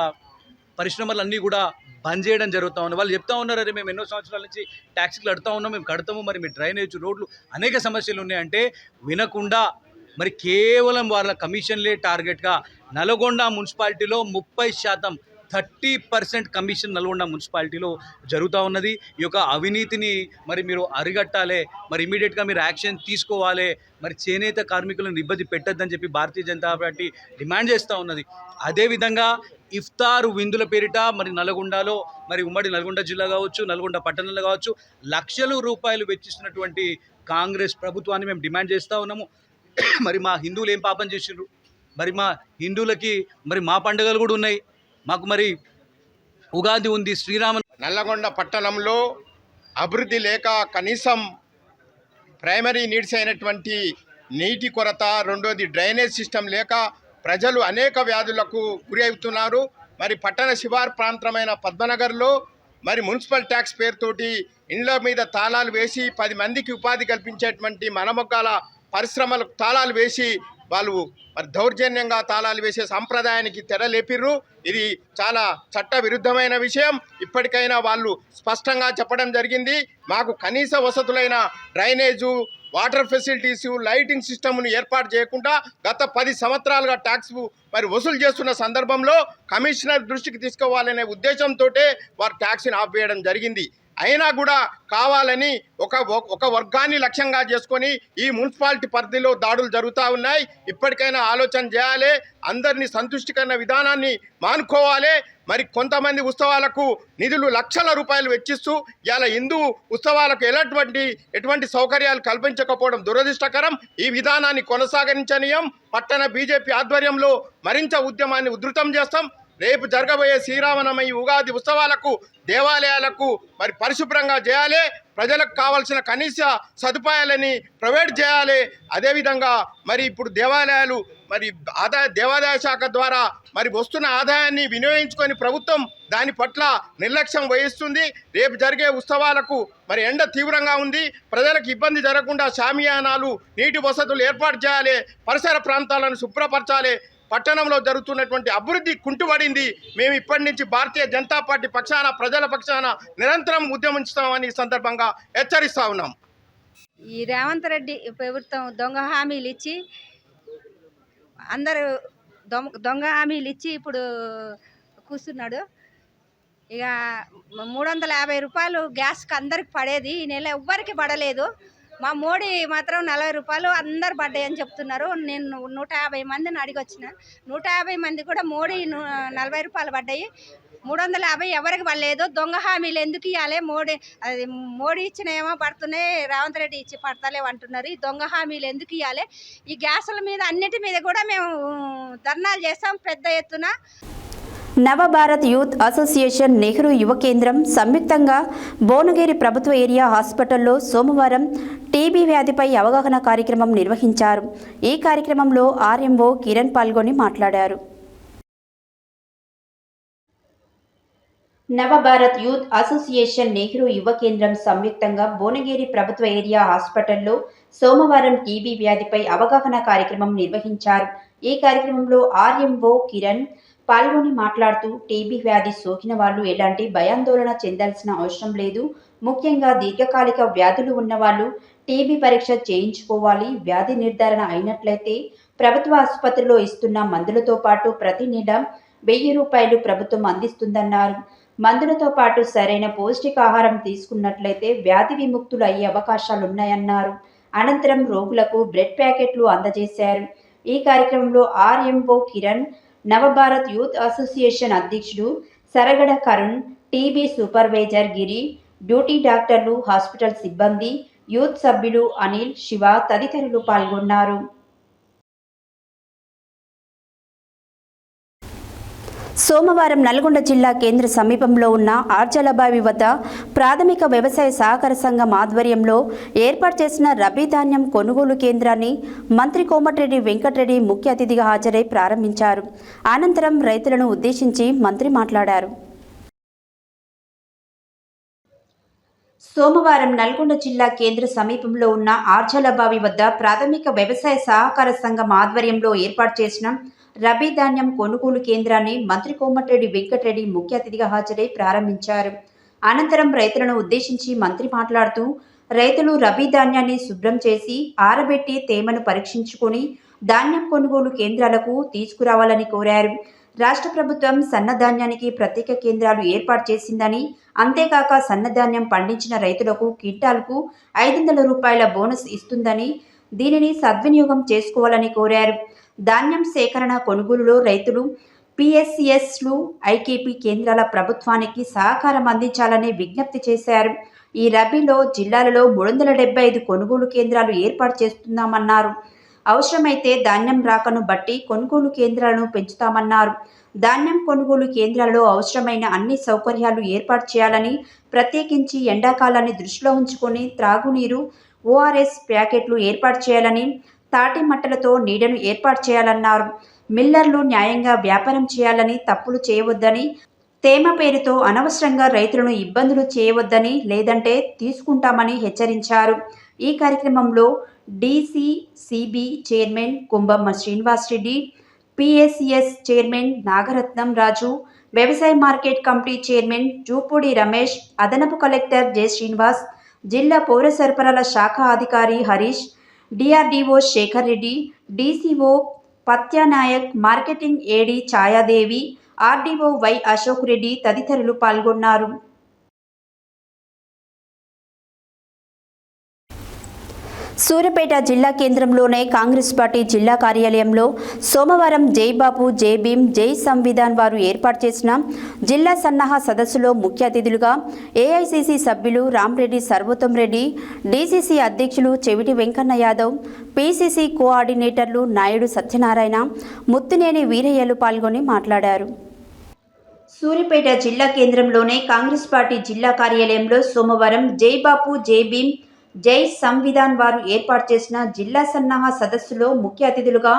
Speaker 8: పరిశ్రమలన్నీ కూడా బంద్ చేయడం జరుగుతూ ఉంది. వాళ్ళు చెప్తా ఉన్నారు, అరే మేము ఎన్నో సంవత్సరాల నుంచి ట్యాక్సీలు కడుతూ ఉన్నాం, మేము కడతాము, మరి మీ డ్రైనేజ్, రోడ్లు అనేక సమస్యలు ఉన్నాయంటే వినకుండా మరి కేవలం వాళ్ళ కమిషన్లే టార్గెట్గా నల్గొండ మున్సిపాలిటీలో 30% 30% కమిషన్ నల్గొండ మున్సిపాలిటీలో జరుగుతూ ఉన్నది. ఈ యొక్క అవినీతిని మరి మీరు అరిగట్టాలి, మరి ఇమీడియట్గా మీరు యాక్షన్ తీసుకోవాలి, మరి చేనేత కార్మికులను ఇబ్బంది పెట్టద్దని చెప్పి భారతీయ జనతా పార్టీ డిమాండ్ చేస్తూ ఉన్నది. అదేవిధంగా ఇఫ్తారు విందుల పేరిట మరి నల్గొండలో మరి ఉమ్మడి నల్గొండ జిల్లా కావచ్చు, నల్గొండ పట్టణంలో కావచ్చు లక్షల రూపాయలు వెచ్చిస్తున్నటువంటి కాంగ్రెస్ ప్రభుత్వాన్ని మేము డిమాండ్ చేస్తూ ఉన్నాము. మరి మా హిందువులు ఏం పాపం చేసిండ్రు? మరి మా హిందువులకి మరి మా పండుగలు కూడా ఉన్నాయి. మాకు మరి ఉగాది ఉంది, శ్రీరామ.
Speaker 9: నల్లగొండ పట్టణంలో అభివృద్ధి లేక కనీసం ప్రైమరీ నీడ్స్ అయినటువంటి నీటి కొరత, రెండోది డ్రైనేజ్ సిస్టమ్ లేక ప్రజలు అనేక వ్యాధులకు గురి అవుతున్నారు. మరి పట్టణ శివారు ప్రాంతమైన పద్మనగర్లో మరి మున్సిపల్ ట్యాక్స్ పేరుతోటి ఇండ్ల మీద తాళాలు వేసి 10 మందికి ఉపాధి కల్పించేటువంటి మనమొక్కల పరిశ్రమలకు తాళాలు వేసి వాళ్ళు మరి దౌర్జన్యంగా తాళాలు వేసే సంప్రదాయానికి తెరలేపిర్రు. ఇది చాలా చట్ట విరుద్ధమైన విషయం. ఇప్పటికైనా వాళ్ళు స్పష్టంగా చెప్పడం జరిగింది. మాకు కనీస వసతులైన డ్రైనేజు, వాటర్ ఫెసిలిటీసు, లైటింగ్ సిస్టమ్ను ఏర్పాటు చేయకుండా గత 10 సంవత్సరాలుగా ట్యాక్స్ మరి వసూలు చేస్తున్న సందర్భంలో కమిషనర్ దృష్టికి తీసుకోవాలనే ఉద్దేశంతో వారు ట్యాక్స్ని ఆపేయడం జరిగింది. అయినా కూడా కావాలని ఒక వర్గాన్ని లక్ష్యంగా చేసుకొని ఈ మున్సిపాలిటీ పరిధిలో దాడులు జరుగుతూ ఉన్నాయి. ఇప్పటికైనా ఆలోచన చేయాలి. అందరినీ సంతుష్టికరణ విధానాన్ని మానుకోవాలి. మరి కొంతమంది ఉత్సవాలకు నిధులు లక్షల రూపాయలు వెచ్చిస్తూ ఇలా హిందూ ఉత్సవాలకు ఎటువంటి సౌకర్యాలు కల్పించకపోవడం దురదృష్టకరం. ఈ విధానాన్ని కొనసాగించనీయం. పట్టణ బీజేపీ ఆధ్వర్యంలో మరింత ఉద్యమాన్ని ఉధృతం చేస్తాం. రేపు జరగబోయే శ్రీరామనవమి, ఉగాది ఉత్సవాలకు దేవాలయాలకు మరి పరిశుభ్రంగా చేయాలి. ప్రజలకు కావాల్సిన కనీస సదుపాయాలని ప్రొవైడ్ చేయాలి. అదేవిధంగా మరి ఇప్పుడు దేవాలయాలు మరి దేవాదాయ శాఖ ద్వారా మరి వస్తున్న ఆదాయాన్ని వినియోగించుకొని ప్రభుత్వం దాని పట్ల నిర్లక్ష్యం వహిస్తుంది. రేపు జరిగే ఉత్సవాలకు మరి ఎండ తీవ్రంగా ఉంది. ప్రజలకు ఇబ్బంది జరగకుండా షామియానాలు, నీటి వసతులు ఏర్పాటు చేయాలి. పరిసర ప్రాంతాలను శుభ్రపరచాలి. పట్టణంలో జరుగుతున్నటువంటి అభివృద్ధి కుంటుపడింది. మేము ఇప్పటి నుంచి భారతీయ జనతా పార్టీ పక్షాన, ప్రజల పక్షాన నిరంతరం ఉద్యమిస్తామని ఈ సందర్భంగా హెచ్చరిస్తా ఉన్నాం.
Speaker 10: ఈ రేవంత్ రెడ్డి ప్రభుత్వం దొంగ హామీలు ఇచ్చి అందరూ దొంగ హామీలు ఇచ్చి ఇప్పుడు కూర్చున్నాడు. ఇక 350 రూపాయలు గ్యాస్కి అందరికి పడేది, ఈ నెల ఎవ్వరికి పడలేదు. మా మోడీ మాత్రం 40 రూపాయలు అందరు పడ్డాయి అని చెప్తున్నారు. నేను 150 మందిని అడిగి వచ్చిన, 150 మంది కూడా మోడీ 40 రూపాయలు పడ్డాయి, 350 ఎవరికి పడలేదు. దొంగ హామీలు ఎందుకు ఇవ్వాలి? మోడీ ఇచ్చిన ఏమో పడుతున్నాయి, రేవంత్ రెడ్డి ఇచ్చి పడతలేవు అంటున్నారు. ఈ దొంగ హామీలు ఎందుకు ఇవ్వాలి? ఈ గ్యాసుల మీద అన్నిటి మీద కూడా మేము ధర్నాలు చేస్తాం పెద్ద ఎత్తున.
Speaker 1: నవభారత్ యూత్ అసోసియేషన్, నెహ్రూ యువ కేంద్రం సంయుక్తంగా భువనగిరి ప్రభుత్వ ఏరియా హాస్పిటల్లో సోమవారం టీబీ వ్యాధిపై అవగాహన కార్యక్రమం నిర్వహించారు. ఈ కార్యక్రమంలో ఆర్ఎంఓ కిరణ్ పాల్గొని మాట్లాడారు. నవభారత్ యూత్ అసోసియేషన్, నెహ్రూ యువ కేంద్రం సంయుక్తంగా భువనగిరి ప్రభుత్వ ఏరియా హాస్పిటల్లో సోమవారం టీబీ వ్యాధిపై అవగాహన కార్యక్రమం నిర్వహించారు. ఈ కార్యక్రమంలో ఆర్ఎంఓ కిరణ్ పాల్గొని మాట్లాడుతూ టీబీ వ్యాధి సోకిన వాళ్ళు ఎలాంటి భయాందోళన చెందాల్సిన అవసరం లేదు. ముఖ్యంగా దీర్ఘకాలిక వ్యాధులు ఉన్నవాళ్ళు టీబీ పరీక్ష చేయించుకోవాలి. వ్యాధి నిర్ధారణ అయినట్లయితే ప్రభుత్వ ఆసుపత్రిలో ఇస్తున్న మందులతో పాటు ప్రతి నెల 1000 రూపాయలు ప్రభుత్వం అందిస్తుందన్నారు. మందులతో పాటు సరైన పౌష్టికాహారం తీసుకున్నట్లయితే వ్యాధి విముక్తులు అయ్యే అవకాశాలున్నాయన్నారు. అనంతరం రోగులకు బ్రెడ్ ప్యాకెట్లు అందజేశారు. ఈ కార్యక్రమంలో RMO Kiran, Navabharat youth association అధ్యక్షుడు Saragada Karun, TB supervisor Giri, duty డాక్టర్లు, హాస్పిటల్ సిబ్బంది, యూత్ సభ్యులు అనిల్, శివ తదితరులు పాల్గొన్నారు. సోమవారం నల్గొండ జిల్లా కేంద్ర సమీపంలో ఉన్న ఆర్జలబావి వద్ద ప్రాథమిక వ్యవసాయ సహకార సంఘం ఆధ్వర్యంలో ఏర్పాటు చేసిన రబీ ధాన్యం కొనుగోలు కేంద్రాన్ని మంత్రి కోమటిరెడ్డి వెంకటరెడ్డి ముఖ్య అతిథిగా హాజరై ప్రారంభించారు. అనంతరం రైతులను ఉద్దేశించి మంత్రి మాట్లాడారు. సోమవారం నల్గొండ జిల్లా కేంద్ర సమీపంలో ఉన్న ఆర్జలబావి వద్ద ప్రాథమిక వ్యవసాయ సహకార సంఘం ఆధ్వర్యంలో ఏర్పాటు చేసిన రబీ ధాన్యం కొనుగోలు కేంద్రాన్ని మంత్రి కోమటిరెడ్డి వెంకటరెడ్డి ముఖ్య అతిథిగా హాజరై ప్రారంభించారు. అనంతరం రైతులను ఉద్దేశించి మంత్రి మాట్లాడుతూ రైతులు రబీ ధాన్యాన్ని శుభ్రం చేసి ఆరబెట్టి తేమను పరీక్షించుకొని ధాన్యం కొనుగోలు కేంద్రాలకు తీసుకురావాలని కోరారు. రాష్ట్ర ప్రభుత్వం సన్నధాన్యానికి ప్రత్యేక కేంద్రాలు ఏర్పాటు చేసిందని, అంతేకాక సన్నధాన్యం పండించిన రైతులకు క్వింటాల్కు 500 రూపాయల బోనస్ ఇస్తుందని, దీనిని సద్వినియోగం చేసుకోవాలని కోరారు. ధాన్యం సేకరణ కొనుగోలులో రైతులు పిఎస్సిఎస్లు, ఐకేపీ కేంద్రాల ప్రభుత్వానికి సహకారం అందించాలని విజ్ఞప్తి చేశారు. ఈ రబీలో జిల్లాలలో 375 కొనుగోలు కేంద్రాలు ఏర్పాటు చేస్తున్నామన్నారు. అవసరమైతే ధాన్యం రాకను బట్టి కొనుగోలు కేంద్రాలను పెంచుతామన్నారు. ధాన్యం కొనుగోలు కేంద్రాలలో అవసరమైన అన్ని సౌకర్యాలు ఏర్పాటు చేయాలని, ప్రత్యేకించి ఎండాకాలాన్ని దృష్టిలో ఉంచుకొని త్రాగునీరు, ఓఆర్ఎస్ ప్యాకెట్లు ఏర్పాటు చేయాలని, తాటి మట్టలతో నీడను ఏర్పాటు చేయాలన్నారు. మిల్లర్లు న్యాయంగా వ్యాపారం చేయాలని, తప్పులు చేయవద్దని, తేమ పేరుతో అనవసరంగా రైతులను ఇబ్బందులు చేయవద్దని, లేదంటే తీసుకుంటామని హెచ్చరించారు. ఈ కార్యక్రమంలో DCCB chairman Kumbhamma Srinivasareddy, PSCS chairman Nagaratnam Raju, వ్యవసాయ market committee chairman Jupudi Ramesh, అదనపు కలెక్టర్ జె శ్రీనివాస్, జిల్లా పౌర సరఫరాల శాఖ అధికారి Harish, DRDO Shekar Reddy, DCO Patyanayak, marketing AD Chayadevi, RDO Y Ashok Reddy తదితరులు పాల్గొన్నారు. సూర్యాపేట జిల్లా కేంద్రంలోనే కాంగ్రెస్ పార్టీ జిల్లా కార్యాలయంలో సోమవారం జై బాపు, జై భీమ్, జై సంవిధాన్ వారు ఏర్పాటు చేసిన జిల్లా సన్నాహ సదస్సులో ముఖ్య అతిథులుగా ఏఐసీసీ సభ్యులు రామ్రెడ్డి సర్వోత్తం రెడ్డి, డీసీసీ అధ్యక్షులు చెవిటి వెంకన్న యాదవ్, పీసీసీ కోఆర్డినేటర్లు నాయుడు సత్యనారాయణ, ముత్తినేని వీరయ్యలు పాల్గొని మాట్లాడారు. సూర్యాపేట జిల్లా కేంద్రంలోనే కాంగ్రెస్ పార్టీ జిల్లా కార్యాలయంలో సోమవారం జై బాపు, జై భీమ్, జై సంవిధాన్ వారు ఏర్పాటు చేసిన జిల్లా సన్నాహ సదస్సులో ముఖ్య అతిథులుగా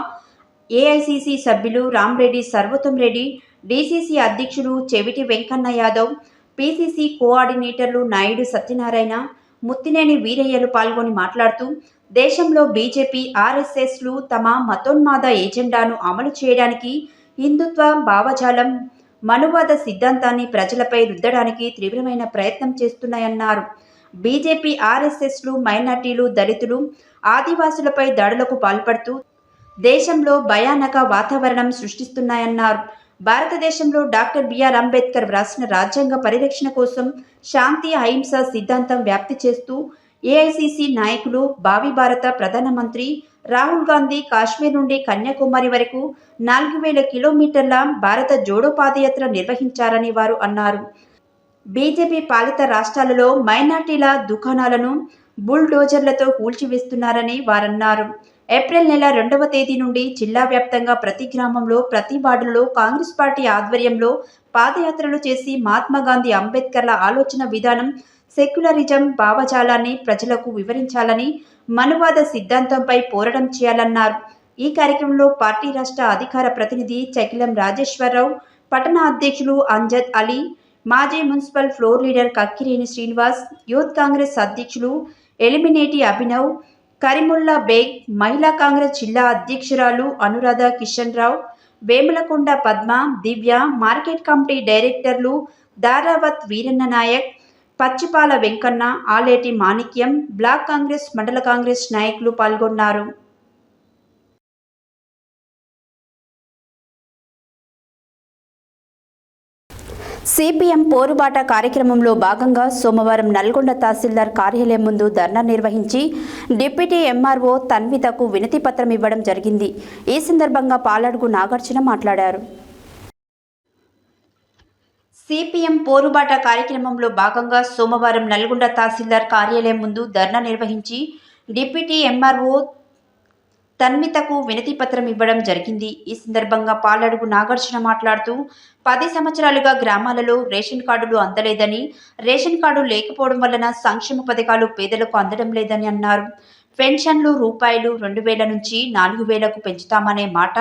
Speaker 1: ఏఐసీసీ సభ్యులు రామ్రెడ్డి సర్వోత్తం రెడ్డి, డీసీసీ అధ్యక్షులు చెవిటి వెంకన్న యాదవ్, పీసీసీ కోఆర్డినేటర్లు నాయుడు సత్యనారాయణ, ముత్తినేని వీరయ్యలు పాల్గొని మాట్లాడుతూ, దేశంలో బీజేపీ, ఆర్ఎస్ఎస్లు తమ మతోన్మాద ఎజెండాను అమలు చేయడానికి హిందుత్వ భావజాలం, మనువాద సిద్ధాంతాన్ని ప్రజలపై రుద్దడానికి తీవ్రమైన ప్రయత్నం చేస్తున్నాయన్నారు. బీజేపీ, ఆర్ఎస్ఎస్లు మైనార్టీలు, దళితులు, ఆదివాసులపై దాడులకు పాల్పడుతూ దేశంలో భయానక వాతావరణం సృష్టిస్తున్నాయన్నారు. భారతదేశంలో డాక్టర్ బిఆర్ అంబేద్కర్ వ్రాసిన రాజ్యాంగ పరిరక్షణ కోసం శాంతి, అహింస సిద్ధాంతం వ్యాప్తి చేస్తూ ఏఐసీసీ నాయకులు, భావి భారత ప్రధానమంత్రి రాహుల్ గాంధీ కాశ్మీర్ నుండి కన్యాకుమారి వరకు 4000 కిలోమీటర్ల భారత జోడో పాదయాత్ర నిర్వహించారని వారు అన్నారు. బీజేపీ పాలిత రాష్ట్రాలలో మైనార్టీల దుకాణాలను బుల్డోజర్లతో కూల్చివేస్తున్నారని వారన్నారు. ఏప్రిల్ నెల 2వ తేదీ నుండి జిల్లా వ్యాప్తంగా ప్రతి గ్రామంలో, ప్రతి వార్డులో కాంగ్రెస్ పార్టీ ఆధ్వర్యంలో పాదయాత్రలు చేసి మహాత్మాగాంధీ, అంబేద్కర్ల ఆలోచన విధానం, సెక్యులరిజం భావజాలాన్ని ప్రజలకు వివరించాలని, మనువాద సిద్ధాంతంపై పోరాటం చేయాలన్నారు. ఈ కార్యక్రమంలో పార్టీ రాష్ట్ర అధికార ప్రతినిధి చకిలం రాజేశ్వరరావు, పట్టణ అధ్యక్షులు అంజద్ అలీ, మాజీ municipal floor leader Kakkireni Srinivas, youth Congress అధ్యక్షులు ఎలిమినేటి అభినవ్, కరీముల్లా బేగ్, మహిళా కాంగ్రెస్ జిల్లా అధ్యక్షురాలు అనురాధ కిషన్ రావు, వేములకొండ పద్మ, దివ్య, మార్కెట్ కమిటీ డైరెక్టర్లు దారావత్ వీరన్న నాయక్, పచ్చిపాల వెంకన్న, ఆలేటి మాణిక్యం, బ్లాక్ కాంగ్రెస్, మండల కాంగ్రెస్ నాయకులు పాల్గొన్నారు. సిపిఎం పోరుబాట కార్యక్రమంలో భాగంగా సోమవారం నల్గొండ తహసీల్దార్ కార్యాలయం ముందు ధర్నా నిర్వహించి డిప్యూటీ ఎంఆర్ఓ తన్వితకు వినతి పత్రం ఇవ్వడం జరిగింది. ఈ సందర్భంగా పాలడుగు నాగార్జున మాట్లాడారు. సిపిఎం పోరుబాట కార్యక్రమంలో భాగంగా సోమవారం నల్గొండ తహసీల్దార్ కార్యాలయం ముందు ధర్నా నిర్వహించి డిప్యూటీ ఎంఆర్ఓ తన్వితకు వినతి పత్రం ఇవ్వడం జరిగింది. ఈ సందర్భంగా పాలడుగు నాగార్జున మాట్లాడుతూ 10 సంవత్సరాలుగా గ్రామాలలో రేషన్ కార్డులు అందలేదని, రేషన్ కార్డు లేకపోవడం వలన సంక్షేమ పథకాలు పేదలకు అందడం లేదని అన్నారు. పెన్షన్లు రూపాయలు 2000 నుంచి 4000కు పెంచుతామనే మాట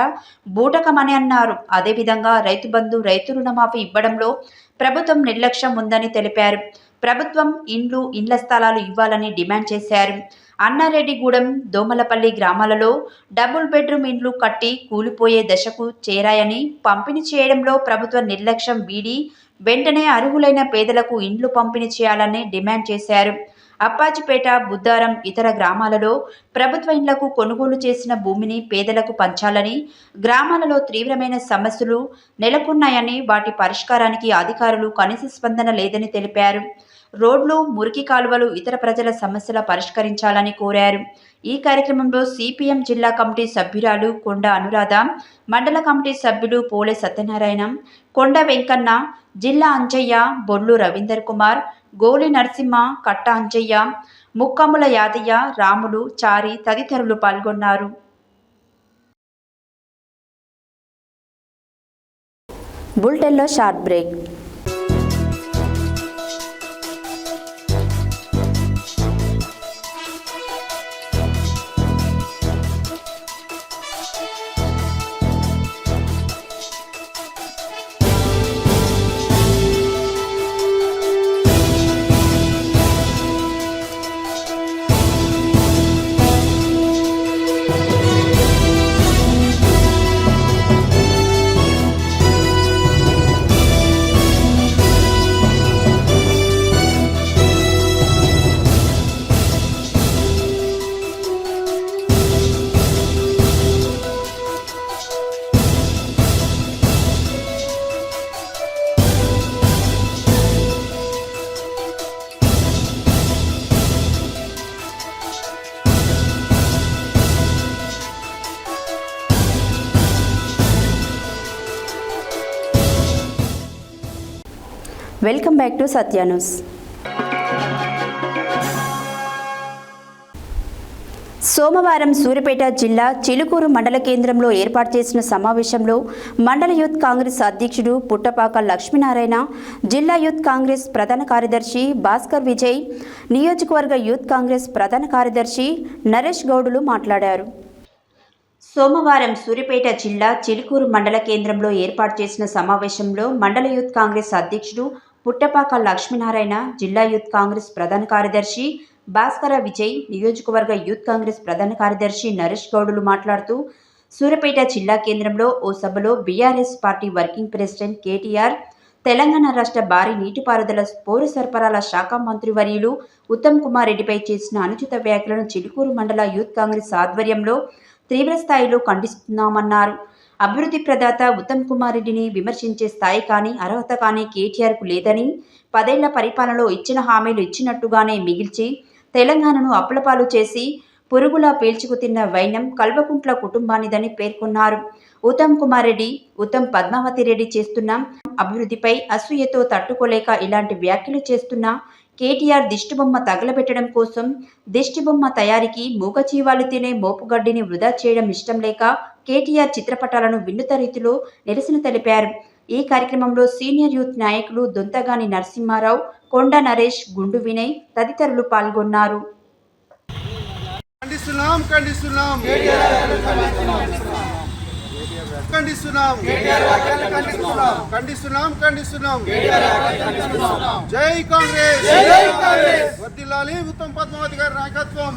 Speaker 1: బూటకమని అన్నారు. అదేవిధంగా రైతు బంధు, రైతు రుణమాఫీ ఇవ్వడంలో ప్రభుత్వం నిర్లక్ష్యం ఉందని తెలిపారు. ప్రభుత్వం ఇండ్ల స్థలాలు ఇవ్వాలని డిమాండ్ చేశారు. అన్నారెడ్డిగూడెం, దోమలపల్లి గ్రామాలలో డబుల్ బెడ్రూమ్ ఇండ్లు కట్టి కూలిపోయే దశకు చేరాయని, పంపిణీ చేయడంలో ప్రభుత్వ నిర్లక్ష్యం వీడి వెంటనే అర్హులైన పేదలకు ఇండ్లు పంపిణీ చేయాలని డిమాండ్ చేశారు. అప్పాజిపేట, బుద్దారం, ఇతర గ్రామాలలో ప్రభుత్వ ఇండ్లకు కొనుగోలు చేసిన భూమిని పేదలకు పంచాలని, గ్రామాలలో తీవ్రమైన సమస్యలు నెలకొన్నాయని, వాటి పరిష్కారానికి అధికారులు కనీస స్పందన లేదని తెలిపారు. రోడ్లు, మురికి కాలువలు, ఇతర ప్రజల సమస్యల పరిష్కరించాలని కోరారు. ఈ కార్యక్రమంలో సిపిఎం జిల్లా కమిటీ సభ్యురాలు కొండ అనురాధ, మండల కమిటీ సభ్యులు పోలే సత్యనారాయణ, కొండ వెంకన్న, జిల్లా అంజయ్య, బొల్లు రవీందర్ కుమార్, గోలి నరసింహ, కట్ట అంజయ్య, ముక్కముల యాదయ్య, రాములు, చారి తదితరులు పాల్గొన్నారు. బులెటిన్లో short break. Welcome back to Satya news. సోమవారం సూర్యాపేట జిల్లా చిలుకూరు మండల కేంద్రంలో ఏర్పాటు చేసిన సమావేశంలో మండల యూత్ కాంగ్రెస్ అధ్యక్షుడు పుట్టపాక లక్ష్మీనారాయణ, జిల్లా యూత్ కాంగ్రెస్ ప్రధాన కార్యదర్శి భాస్కర్ విజయ్, నియోజకవర్గ యూత్ కాంగ్రెస్ ప్రధాన కార్యదర్శి నరేష్ గౌడులు మాట్లాడారు. సోమవారం సూర్యాపేట జిల్లా చిలుకూరు మండల కేంద్రంలో ఏర్పాటు చేసిన సమావేశంలో మండల యూత్ కాంగ్రెస్ అధ్యక్షుడు పుట్టపాక లక్ష్మీనారాయణ, జిల్లా యూత్ కాంగ్రెస్ ప్రధాన కార్యదర్శి భాస్కర విజయ్, నియోజకవర్గ యూత్ కాంగ్రెస్ ప్రధాన కార్యదర్శి నరేష్ గౌడులు మాట్లాడుతూ సూర్యాపేట జిల్లా కేంద్రంలో ఓ సభలో BRS party working president KTR, Telangana రాష్ట్ర భారీ నీటిపారుదల పౌర సరఫరాల శాఖ మంత్రివర్యులు ఉత్తమ్ కుమార్ రెడ్డిపై చేసిన అనుచిత వ్యాఖ్యలను చిలుకూరు మండల యూత్ కాంగ్రెస్ ఆధ్వర్యంలో తీవ్రస్థాయిలో ఖండిస్తున్నామన్నారు. అభివృద్ధి ప్రదాత ఉత్తమ్ కుమార్ రెడ్డిని విమర్శించే స్థాయి కానీ అర్హత కానీ కేటీఆర్కు లేదని, 10 ఏళ్ల పరిపాలనలో ఇచ్చిన హామీలు ఇచ్చినట్టుగానే మిగిల్చి తెలంగాణను అప్పులపాలు చేసి పురుగులా పీల్చుకు తిన్న వైనం కల్వకుంట్ల కుటుంబానిదని పేర్కొన్నారు. ఉత్తమ్ కుమార్ రెడ్డి, ఉత్తమ్ పద్మావతి రెడ్డి చేస్తున్న అభివృద్ధిపై అసూయతో తట్టుకోలేక ఇలాంటి వ్యాఖ్యలు చేస్తున్న కేటీఆర్ దిష్టిబొమ్మ తగలబెట్టడం కోసం దిష్టిబొమ్మ తయారీకి మూగజీవాలు తినే మోపుగడ్డిని వృధా చేయడం ఇష్టం లేక కేటీఆర్ చిత్రపటాలను వినూత్న రీతిలో నిరసన తెలిపారు. ఈ కార్యక్రమంలో సీనియర్ యూత్ నాయకులు దొంతగాని నరసింహారావు, కొండ నరేష్, గుండు వినయ్ తదితరులు పాల్గొన్నారు.
Speaker 9: జై కాంగ్రెస్, వర్ధిల్లాలి ఉత్తమ్ పద్మావతి గారి నాయకత్వం,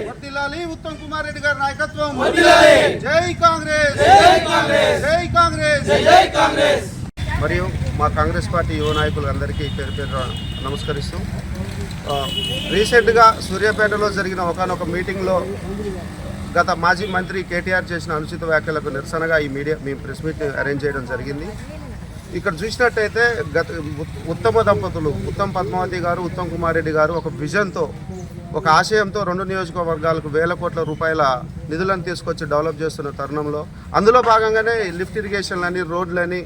Speaker 9: వర్ధిల్లాలి ఉత్తమ్ కుమార్ రెడ్డి గారి నాయకత్వం, జై కాంగ్రెస్, జై కాంగ్రెస్, జై కాంగ్రెస్. మరియు మా కాంగ్రెస్ పార్టీ యువ నాయకులందరికీ పేరు పేరు నమస్కరిస్తూ, రీసెంట్గా సూర్యాపేటలో జరిగిన ఒకనొక మీటింగ్లో గత మాజీ మంత్రి కేటీఆర్ చేసిన అనుచిత వ్యాఖ్యలకు నిరసనగా మేము ప్రెస్ మీట్ అరేంజ్ చేయడం జరిగింది. ఇక్కడ చూసినట్టయితే ఉత్తమ దంపతులు ఉత్తమ్ పద్మావతి గారు, ఉత్తమ్ కుమార్ రెడ్డి గారు ఒక విజన్తో, ఒక ఆశయంతో 2 నియోజకవర్గాలకు వేల కోట్ల రూపాయల నిధులను తీసుకొచ్చి డెవలప్ చేస్తున్న తరుణంలో అందులో భాగంగానే లిఫ్ట్ ఇరిగేషన్లని, రోడ్లని,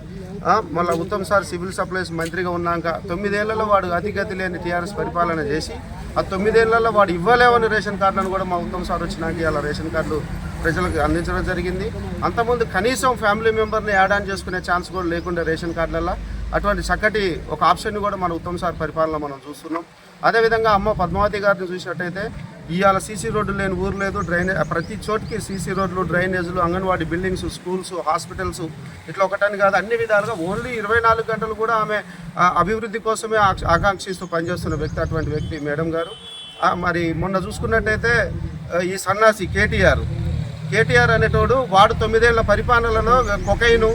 Speaker 9: మళ్ళీ ఉత్తమ్ సార్ సివిల్ సప్లైస్ మంత్రిగా ఉన్నాక 9 ఏళ్లలో వాడు అతిగతి లేని టీఆర్ఎస్ పరిపాలన చేసి ఆ 9 ఏళ్లలో వాడు ఇవ్వలేవని రేషన్ కార్డులను కూడా మా ఉత్తమ్ సార్ వచ్చినాక అలా రేషన్ కార్డులు ప్రజలకు అందించడం జరిగింది. అంతకుముందు కనీసం ఫ్యామిలీ మెంబర్ని యాడ్ ఆన్ చేసుకునే ఛాన్స్ కూడా లేకుండా రేషన్ కార్డులలో అటువంటి చక్కటి ఒక ఆప్షన్ని కూడా మన ఉత్తమ్ సార్ పరిపాలన మనం చూస్తున్నాం. అదేవిధంగా అమ్మ పద్మావతి గారిని చూసినట్టయితే ఇవాళ సీసీ రోడ్డు లేని ఊరు లేదు, ప్రతి చోటికి సీసీ రోడ్లు, డ్రైనేజీలు, అంగన్వాడీ బిల్డింగ్స్, స్కూల్స్, హాస్పిటల్స్, ఇట్లా ఒకటని కాదు అన్ని విధాలుగా ఓన్లీ 24 గంటలు కూడా ఆమె అభివృద్ధి కోసమే ఆకాంక్షిస్తూ పనిచేస్తున్న వ్యక్తి అటువంటి వ్యక్తి మేడం గారు. మరి మొన్న చూసుకున్నట్టయితే ఈ సన్నాసి కేటీఆర్ అనేటోడు వాడు 9 ఏళ్ల పరిపాలనలో కొకైను,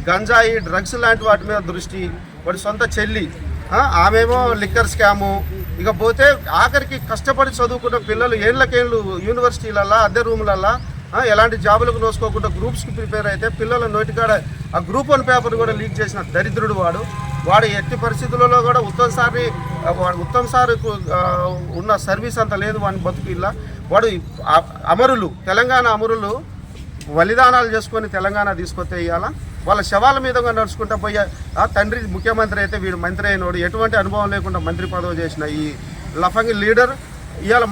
Speaker 9: గంజాయి, డ్రగ్స్ లాంటి వాటి మీద దృష్టి, వాడి సొంత చెల్లి ఆమెమో లిక్కర్ స్కాము, ఇకపోతే ఆఖరికి కష్టపడి చదువుకున్న పిల్లలు ఏళ్ళకేళ్ళు యూనివర్సిటీలల్లో అద్దె రూములల్లో ఎలాంటి జాబులకు నోసుకోకుండా గ్రూప్స్కి ప్రిపేర్ అయితే పిల్లల నోటికాడ ఆ గ్రూప్ 1 పేపర్ కూడా లీక్ చేసిన దరిద్రుడు వాడు ఎట్టి పరిస్థితులలో కూడా ఉత్తమ్ సార్కు ఉన్న సర్వీస్ అంత లేదు వాని బతుకుల్లా. వాడు తెలంగాణ అమరులు బలిదానాలు చేసుకొని తెలంగాణ తీసుకొస్తే ఇవాళ వాళ్ళ శవాల మీదుగా నడుచుకుంటా పోయే తండ్రి ముఖ్యమంత్రి అయితే వీడు మంత్రి అయినోడు, ఎటువంటి అనుభవం లేకుండా మంత్రి పదవి చేసిన ఈ లఫంగి లీడర్ ఇవాళ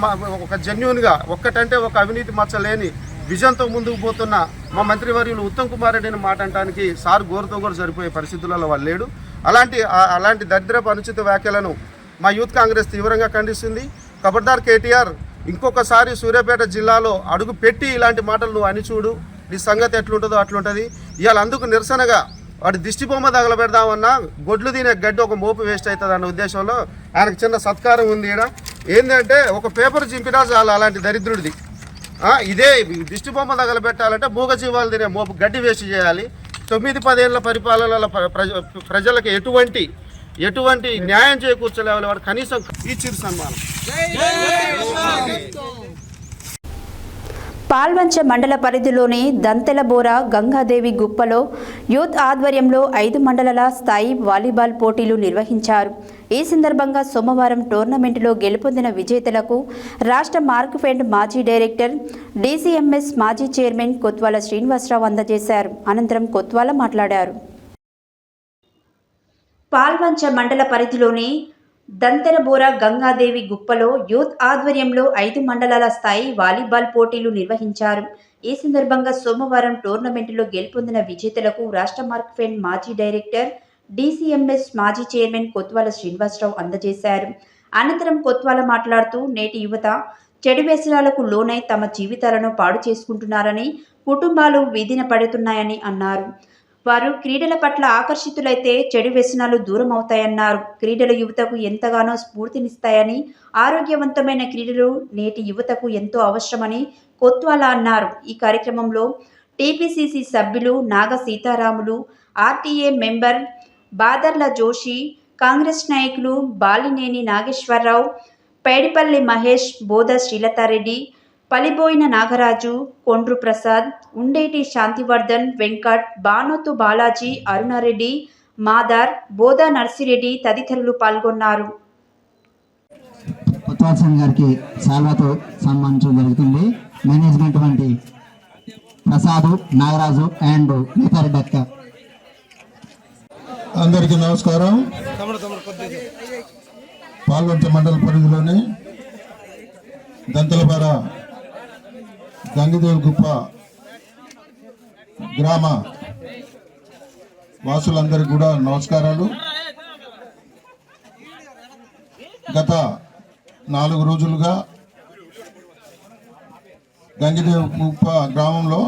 Speaker 9: ఒక జెన్యూన్గా ఒక్కటంటే ఒక అవినీతి మచ్చలేని విజన్తో ముందుకు పోతున్న మా మంత్రివర్యులు ఉత్తమ్ కుమార్ రెడ్డిని మాట అనడానికి సార్ గోరుతో కూడా సరిపోయే పరిస్థితులలో వాళ్ళు లేడు. అలాంటి దరిద్రపు అనుచిత వ్యాఖ్యలను మా యూత్ కాంగ్రెస్ తీవ్రంగా ఖండిస్తుంది. ఖబర్దార్ కేటీఆర్, ఇంకొకసారి సూర్యాపేట జిల్లాలో అడుగు పెట్టి ఇలాంటి మాటలు నువ్వు అని చూడు, నీ సంగతి ఎట్లుంటుందో అట్లుంటుంది. ఇవాళ అందుకు నిరసనగా వాడి దిష్టిబొమ్మ తగలబెడదామన్నా గొడ్లు తినే గడ్డి ఒక మోపు వేస్ట్ అవుతుంది అన్న ఉద్దేశంలో ఆయనకు చిన్న సత్కారం ఉంది. ఇక్కడ ఏంటంటే ఒక పేపర్ చింపినా చాలు అలాంటి దరిద్రుడిది. ఇదే దిష్టిబొమ్మ తగలబెట్టాలంటే మూగజీవాలు తినే మోపు గడ్డి వేస్ట్ చేయాలి. 9-10 ఏళ్ల పరిపాలనలో ప్రజలకు ఎటువంటి న్యాయం చేకూర్చలేవాలి. వాడు కనీసం ఇచ్చిరు సన్మానం.
Speaker 1: పాల్వంచ మండల పరిధిలోని దంతెలబోర గంగాదేవి గుప్పలో యూత్ ఆధ్వర్యంలో 5 మండలాల స్థాయి వాలీబాల్ పోటీలు నిర్వహించారు. ఈ సందర్భంగా సోమవారం టోర్నమెంటులో గెలుపొందిన విజేతలకు రాష్ట్ర మార్క్ఫెడ్ మాజీ డైరెక్టర్, డీసీఎంఎస్ మాజీ చైర్మన్ కొత్వాల శ్రీనివాసరావు అందజేశారు. అనంతరం కొత్వాల మాట్లాడారు. పాల్వంచ మండల పరిధిలోని దంతెరబోర గంగాదేవి గుప్పలో యూత్ ఆధ్వర్యంలో 5 మండలాల స్థాయి వాలీబాల్ పోటీలు నిర్వహించారు. ఈ సందర్భంగా సోమవారం టోర్నమెంటులో గెలుపొందిన విజేతలకు రాష్ట్ర మార్క్ఫెడ్ మాజీ డైరెక్టర్, డీసీఎంఎస్ మాజీ చైర్మన్ కొత్వాల శ్రీనివాసరావు అందజేశారు. అనంతరం కొత్వాల మాట్లాడుతూ, నేటి యువత చెడు వ్యసనాలకు లోనై తమ జీవితాలను పాడు చేసుకుంటున్నారని, కుటుంబాలు వీధిన పడుతున్నాయని అన్నారు. వారు క్రీడల పట్ల ఆకర్షితులైతే చెడు వ్యసనాలు దూరం అవుతాయన్నారు. క్రీడలు యువతకు ఎంతగానో స్ఫూర్తినిస్తాయని, ఆరోగ్యవంతమైన క్రీడలు నేటి యువతకు ఎంతో అవసరమని కొత్వాల అన్నారు. ఈ కార్యక్రమంలో టీపీసీసీ సభ్యులు నాగ సీతారాములు, ఆర్టీఏ మెంబర్ బాదర్ల జోషి, కాంగ్రెస్ నాయకులు బాలినేని నాగేశ్వరరావు, పైడిపల్లి మహేష్, బోధ శ్రీలతారెడ్డి, పలిబోయిన నాగరాజు, కొండ్రు ప్రసాద్, ఉండేటి శాంతివర్ధన్, వెంకట్, బానోతు బాలాజీ, అరుణారెడ్డి, మాదార్, బోధ నర్సిరెడ్డి తదితరులు పాల్గొన్నారు.
Speaker 11: కొత్వాల్ గారికి సాల్వాతో సన్మానించడం జరుగుతుంది. మేనేజ్మెంట్ వంటి ప్రసాద్, నాగరాజు అండ్ నేతారెడ్డి అక్క.
Speaker 12: అందరికీ నమస్కారం. పాల్వంచ మండల పరిధిలోని దంతలపార గంగదేవి గుప్ప గ్రామ వాసులందరికీ కూడా నమస్కారాలు. గత 4 రోజులుగా గంగదేవి గుప్ప గ్రామంలో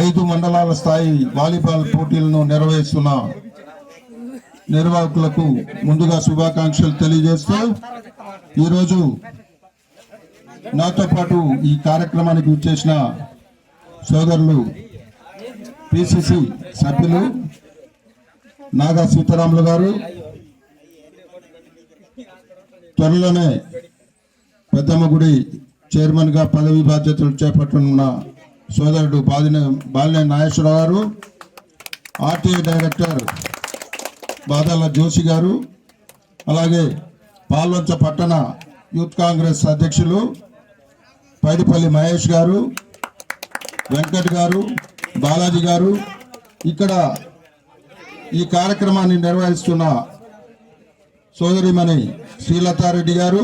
Speaker 12: 5 మండలాల స్థాయి వాలీబాల్ పోటీలను నిర్వహిస్తున్న నిర్వాహకులకు ముందుగా శుభాకాంక్షలు తెలియజేస్తూ, ఈరోజు నాతో పాటు ఈ కార్యక్రమానికి విచ్చేసిన సోదరులు పిసిసి సభ్యులు నాగా సీతారాములు గారు, త్వరలోనే పెద్దమ్మగుడి చైర్మన్గా పదవి బాధ్యతలు చేపట్టనున్న సోదరుడు బాలినేని నాగేశ్వరరావు గారు, ఆర్టీఏ డైరెక్టర్ బాదాల జోషి గారు, అలాగే పాల్వంచ పట్టణ యూత్ కాంగ్రెస్ అధ్యక్షులు పైడిపల్లి మహేష్ గారు, వెంకట్ గారు, బాలాజీ గారు, ఇక్కడ ఈ కార్యక్రమాన్ని నిర్వహిస్తున్న సోదరిమణి శ్రీలతారెడ్డి గారు,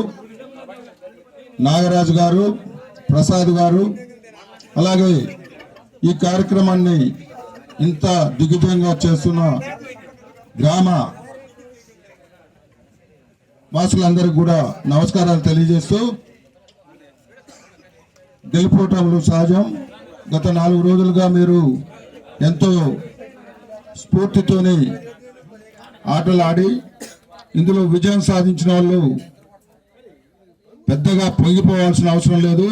Speaker 12: నాగరాజు గారు, ప్రసాద్ గారు, అలాగే ఈ కార్యక్రమాన్ని ఇంత దిగ్విజయంగా చేస్తున్న గ్రామ వాసులందరికీ కూడా నమస్కారాలు తెలియజేస్తూ, గెలుపోటములు సహజం. గత 4 రోజులుగా మీరు ఎంతో స్ఫూర్తితోని ఆటలు ఆడి ఇందులో విజయం సాధించిన వాళ్ళు పెద్దగా పొంగిపోవాల్సిన అవసరం లేదు,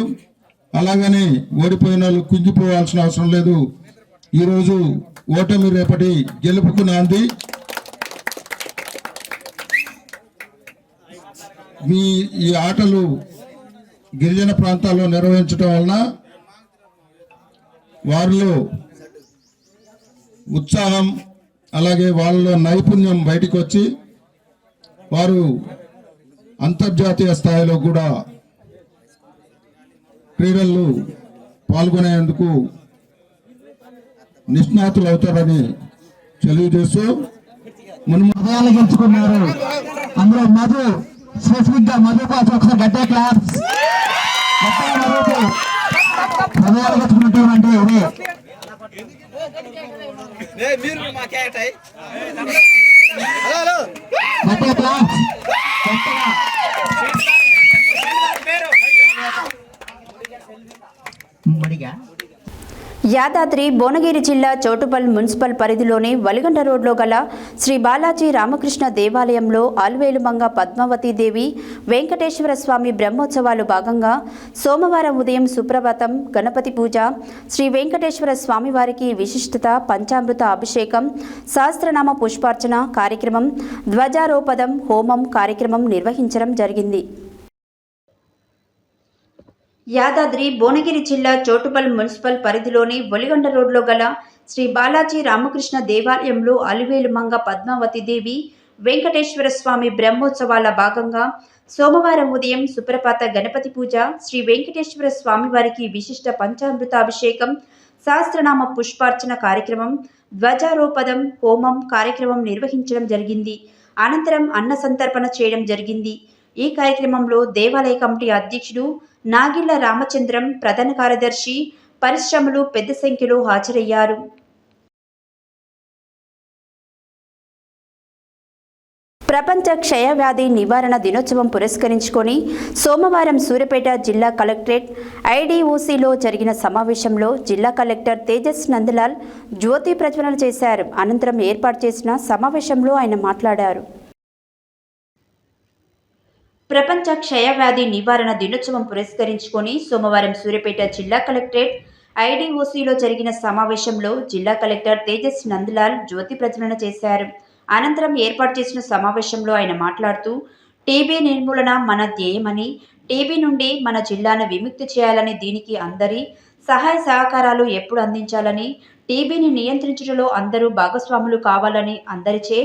Speaker 12: అలాగని ఓడిపోయిన వాళ్ళు కుంగిపోవాల్సిన అవసరం లేదు. ఈరోజు ఓటమి రేపటి గెలుపుకు నాంది. మీ ఈ ఆటలు గిరిజన ప్రాంతాల్లో నిర్వహించడం వలన వారిలో ఉత్సాహం, అలాగే వాళ్ళలో నైపుణ్యం బయటికి వచ్చి వారు అంతర్జాతీయ స్థాయిలో కూడా క్రీడల్లో పాల్గొనేందుకు నిష్ణాతులు అవుతారని తెలియజేస్తూ,
Speaker 11: హృదయాలు గెలుచుకున్నారు. అందులో మధు స్పెసిఫిక్ గా మధు కోసం ఒకసారి గట్టే క్లాప్స్. హృదయాలు గెలుచుకున్నటువంటి ఇదే గట్టే క్లాప్స్. మడిగా
Speaker 1: యాదాద్రి భువనగిరి జిల్లా చౌటుప్పల్ మున్సిపల్ పరిధిలోని వలిగండ రోడ్లో గల శ్రీ బాలాజీ రామకృష్ణ దేవాలయంలో ఆల్వేలుమంగ పద్మావతీదేవి వెంకటేశ్వర స్వామి బ్రహ్మోత్సవాలు భాగంగా సోమవారం ఉదయం సుప్రభాతం, గణపతి పూజ, శ్రీ వెంకటేశ్వర స్వామివారికి విశిష్టత పంచామృత అభిషేకం, సహస్రనామ పుష్పార్చన కార్యక్రమం, ధ్వజారోపదం, హోమం కార్యక్రమం నిర్వహించడం జరిగింది. యాదాద్రి భువనగిరి జిల్లా చౌటుప్పల్ మున్సిపల్ పరిధిలోని వలిగండ రోడ్లో గల శ్రీ బాలాజీ రామకృష్ణ దేవాలయంలో అలివేలుమంగ పద్మావతీదేవి వెంకటేశ్వర స్వామి బ్రహ్మోత్సవాల భాగంగా సోమవారం ఉదయం సుప్రభాత గణపతి పూజ, శ్రీ వెంకటేశ్వర స్వామివారికి విశిష్ట పంచామృతాభిషేకం, సహస్రనామ పుష్పార్చన కార్యక్రమం, ధ్వజారోపణం, హోమం కార్యక్రమం నిర్వహించడం జరిగింది. అనంతరం అన్న సంతర్పణ చేయడం జరిగింది. ఈ కార్యక్రమంలో దేవాలయ కమిటీ అధ్యక్షుడు నాగిళ్ల రామచంద్రం, ప్రధాన కార్యదర్శి, పరిశ్రమలు పెద్ద సంఖ్యలో హాజరయ్యారు. ప్రపంచ క్షయవ్యాధి నివారణ దినోత్సవం పురస్కరించుకొని సోమవారం సూర్యాపేట జిల్లా కలెక్టరేట్ ఐడీఓసీలో జరిగిన సమావేశంలో జిల్లా కలెక్టర్ తేజస్ నందలాల్ జ్యోతి ప్రజ్వలన చేశారు. అనంతరం ఏర్పాటు చేసిన సమావేశంలో ఆయన మాట్లాడారు. ప్రపంచ క్షయవ్యాధి నివారణ దినోత్సవం పురస్కరించుకొని సోమవారం సూర్యాపేట జిల్లా కలెక్టరేట్ ఐడీఓసీలో జరిగిన సమావేశంలో జిల్లా కలెక్టర్ తేజస్ నందలాల్ జ్యోతి ప్రజ్వలన చేశారు. అనంతరం ఏర్పాటు చేసిన సమావేశంలో ఆయన మాట్లాడుతూ టీబీ నిర్మూలన మన ధ్యేయమని, టీబీ నుండి మన జిల్లాను విముక్తి చేయాలని, దీనికి అందరి సహాయ సహకారాలు ఎప్పుడు అందించాలని, టీబీని నియంత్రించడంలో అందరూ భాగస్వాములు కావాలని అందరిచే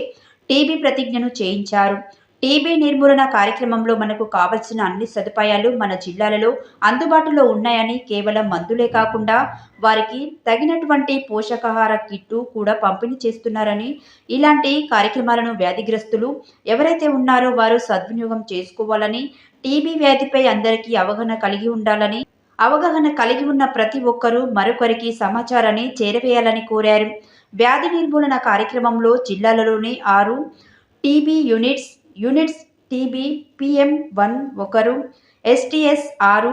Speaker 1: టీబీ ప్రతిజ్ఞను చేయించారు. టీబీ నిర్మూలన కార్యక్రమంలో మనకు కావలసిన అన్ని సదుపాయాలు మన జిల్లాలలో అందుబాటులో ఉన్నాయని, కేవలం మందులే కాకుండా వారికి తగినటువంటి పోషకాహార కిట్టు కూడా పంపిణీ చేస్తున్నారని, ఇలాంటి కార్యక్రమాలను వ్యాధిగ్రస్తులు ఎవరైతే ఉన్నారో వారు సద్వినియోగం చేసుకోవాలని, టీబీ వ్యాధిపై అందరికీ అవగాహన కలిగి ఉండాలని, అవగాహన కలిగి ఉన్న ప్రతి ఒక్కరూ మరొకరికి సమాచారాన్ని చేరవేయాలని కోరారు. వ్యాధి నిర్మూలన కార్యక్రమంలో జిల్లాలలోని 6 TB units TB PM1 1, STS 6,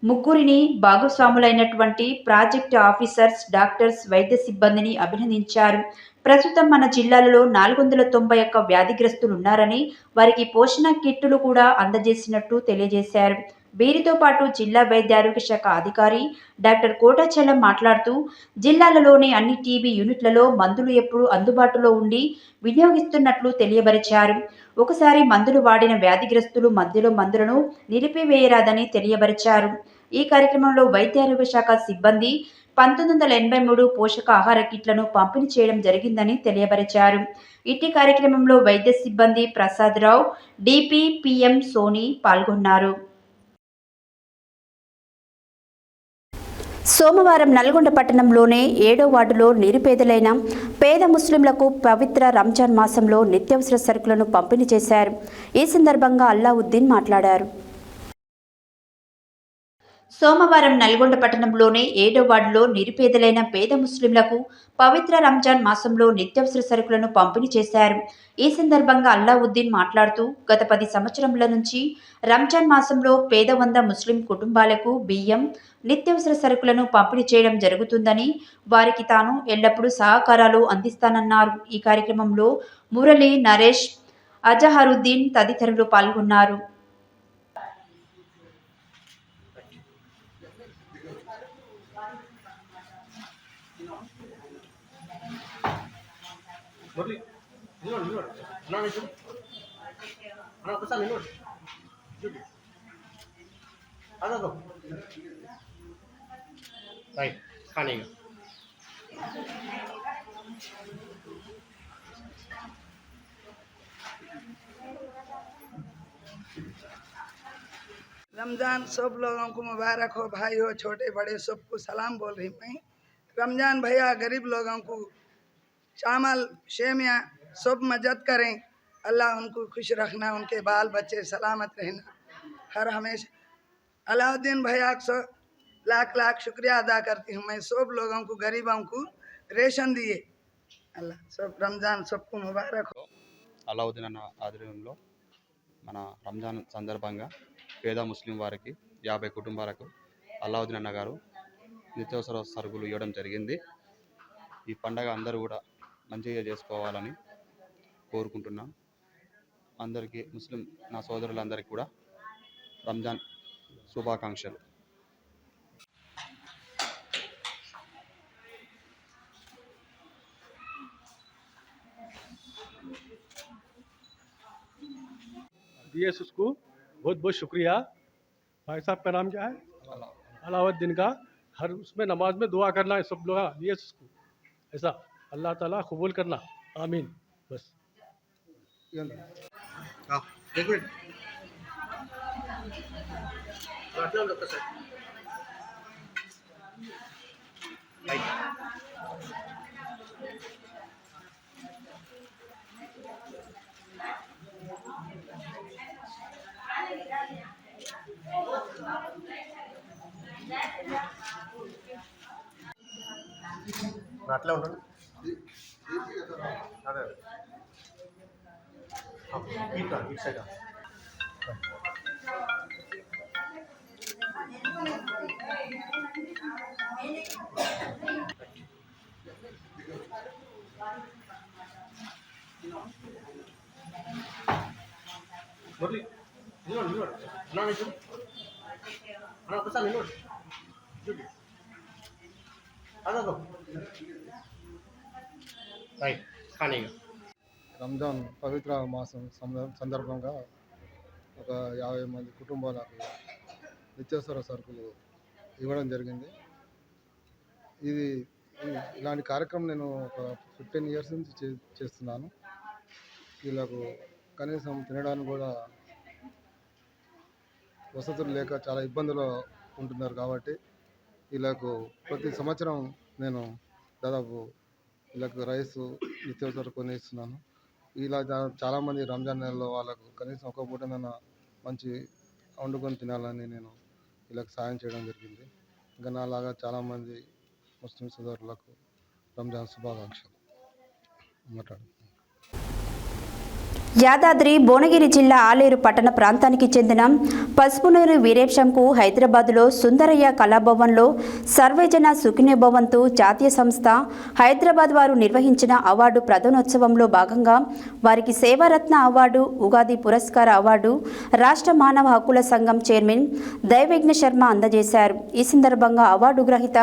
Speaker 1: ముగ్గురిని భాగస్వాములైనటువంటి ప్రాజెక్ట్ ఆఫీసర్స్, డాక్టర్స్, వైద్య సిబ్బందిని అభినందించారు. ప్రస్తుతం మన జిల్లాలలో 491 వ్యాధిగ్రస్తులు ఉన్నారని, వారికి పోషణ కిట్టులు కూడా అందజేసినట్టు తెలియజేశారు. వీరితో పాటు జిల్లా వైద్య ఆరోగ్య శాఖ అధికారి డాక్టర్ కోటాచలం మాట్లాడుతూ జిల్లాలలోని అన్ని టీబీ యూనిట్లలో మందులు ఎప్పుడు అందుబాటులో ఉండి వినియోగిస్తున్నట్లు తెలియబరిచారు. ఒకసారి మందులు వాడిన వ్యాధిగ్రస్తులు మధ్యలో మందులను నిలిపివేయరాదని తెలియబరిచారు. ఈ కార్యక్రమంలో వైద్య ఆరోగ్య శాఖ సిబ్బంది 1983 పోషక ఆహార కిట్లను పంపిణీ చేయడం జరిగిందని తెలియబరిచారు. ఇట్టి కార్యక్రమంలో వైద్య సిబ్బంది ప్రసాద్ రావు, DP, PM సోని పాల్గొన్నారు. సోమవారం నల్గొండ పట్టణంలోనే 7వ వార్డులో నిరుపేదలైన పేద ముస్లింలకు పవిత్ర రంజాన్ మాసంలో నిత్యావసర సరుకులను పంపిణీ చేశారు. ఈ సందర్భంగా అల్లావుద్దీన్ మాట్లాడారు. సోమవారం నల్గొండ పట్టణంలోని 7వ వార్డులో నిరుపేదలైన పేద ముస్లింలకు పవిత్ర రంజాన్ మాసంలో నిత్యావసర సరుకులను పంపిణీ చేశారు. ఈ సందర్భంగా అల్లావుద్దీన్ మాట్లాడుతూ గత 10 సంవత్సరముల నుంచి రంజాన్ మాసంలో పేద 100 ముస్లిం కుటుంబాలకు బియ్యం, నిత్యావసర సరుకులను పంపిణీ చేయడం జరుగుతుందని, వారికి తాను ఎల్లప్పుడూ సహకారాలు అందిస్తానన్నారు. ఈ కార్యక్రమంలో మురళి, నరేష్, అజహరుద్దీన్ తదితరులు పాల్గొన్నారు.
Speaker 13: रमज़ान सब लोगों को मुबारक हो। भाई हो, छोटे बड़े सबको सलाम बोल रही मैं। रमज़ान भैया गरीब लोगों को चावल, शेमिया सब मदद करें। अल्लाह उनको खुश रखना, उनके बाल बच्चे सलामत रहना हर हमेशा। अलाउद्दीन भैया को लाख लाख शुक्रिया अदा करती हूँ मैं। सब लोगों को, गरीबों को रेशन दिए। अल्लाह सब रमज़ान सबको मुबारक हो।
Speaker 14: అల్లావుద్దీన్ అన్న ఆధ్వర్యంలో మన రంజాన్ సందర్భంగా పేద ముస్లిం వారికి 50 కుటుంబాలకు అల్లావుద్దీన్ అన్న గారు నిత్యావసర సరుకులు ఇవ్వడం జరిగింది. ఈ పండగ అందరూ కూడా మంచిగా చేసుకోవాలని కోరుకుంటున్నాం. అందరికీ ముస్లిం నా సోదరులందరికీ కూడా రంజాన్ శుభాకాంక్షలు.
Speaker 5: DS उसको बहुत बहुत शुक्रिया। भाई साहब का नाम क्या है? अलाउद्दीन का। हर उसमें नमाज में दुआ करना है सब लोग। DS उसको ऐसा अल्लाह ताला कबूल करना, आमीन। बस
Speaker 3: అట్లా ఉంటుంది అదే ఇటు సైడ్ మురళి ఒకసారి నిలబడి రైట్ కానీ
Speaker 2: రంజాన్ పవిత్ర మాసం సందర్భంగా ఒక 50 మంది కుటుంబాలకు నిత్యావసర సరుకులు ఇవ్వడం జరిగింది. ఇలాంటి కార్యక్రమం నేను ఒక 15 ఇయర్స్ నుంచి చేస్తున్నాను. వీళ్ళకు కనీసం తినడానికి కూడా వసతులు లేక చాలా ఇబ్బందులు ఉంటున్నారు కాబట్టి వీళ్ళకు ప్రతి సంవత్సరం నేను దాదాపు వీళ్ళకు రైసు నిత్యావసర కొన్ని ఇస్తున్నాను. ఇలా చాలామంది రంజాన్ నెలలో వాళ్ళకు కనీసం ఒక పూటనైనా మంచి వండుకొని తినాలని నేను వీళ్ళకి సాయం చేయడం జరిగింది. ఇంకా నాలాగా చాలామంది ముస్లిం సోదరులకు రంజాన్ శుభాకాంక్షలు మాట్లాడు.
Speaker 1: యాదాద్రి భువనగిరి జిల్లా ఆలేరు పట్టణ ప్రాంతానికి చెందిన పసుపునూరు వీరేశంకు హైదరాబాద్లో సుందరయ్య కళాభవన్లో సర్వేజన సుఖినోభవంతు జాతీయ సంస్థ హైదరాబాద్ వారు నిర్వహించిన అవార్డు ప్రధానోత్సవంలో భాగంగా వారికి సేవారత్న అవార్డు, ఉగాది పురస్కార అవార్డు రాష్ట్ర మానవ హక్కుల సంఘం చైర్మన్ దైవజ్ఞ శర్మ అందజేశారు. ఈ సందర్భంగా అవార్డు గ్రహీత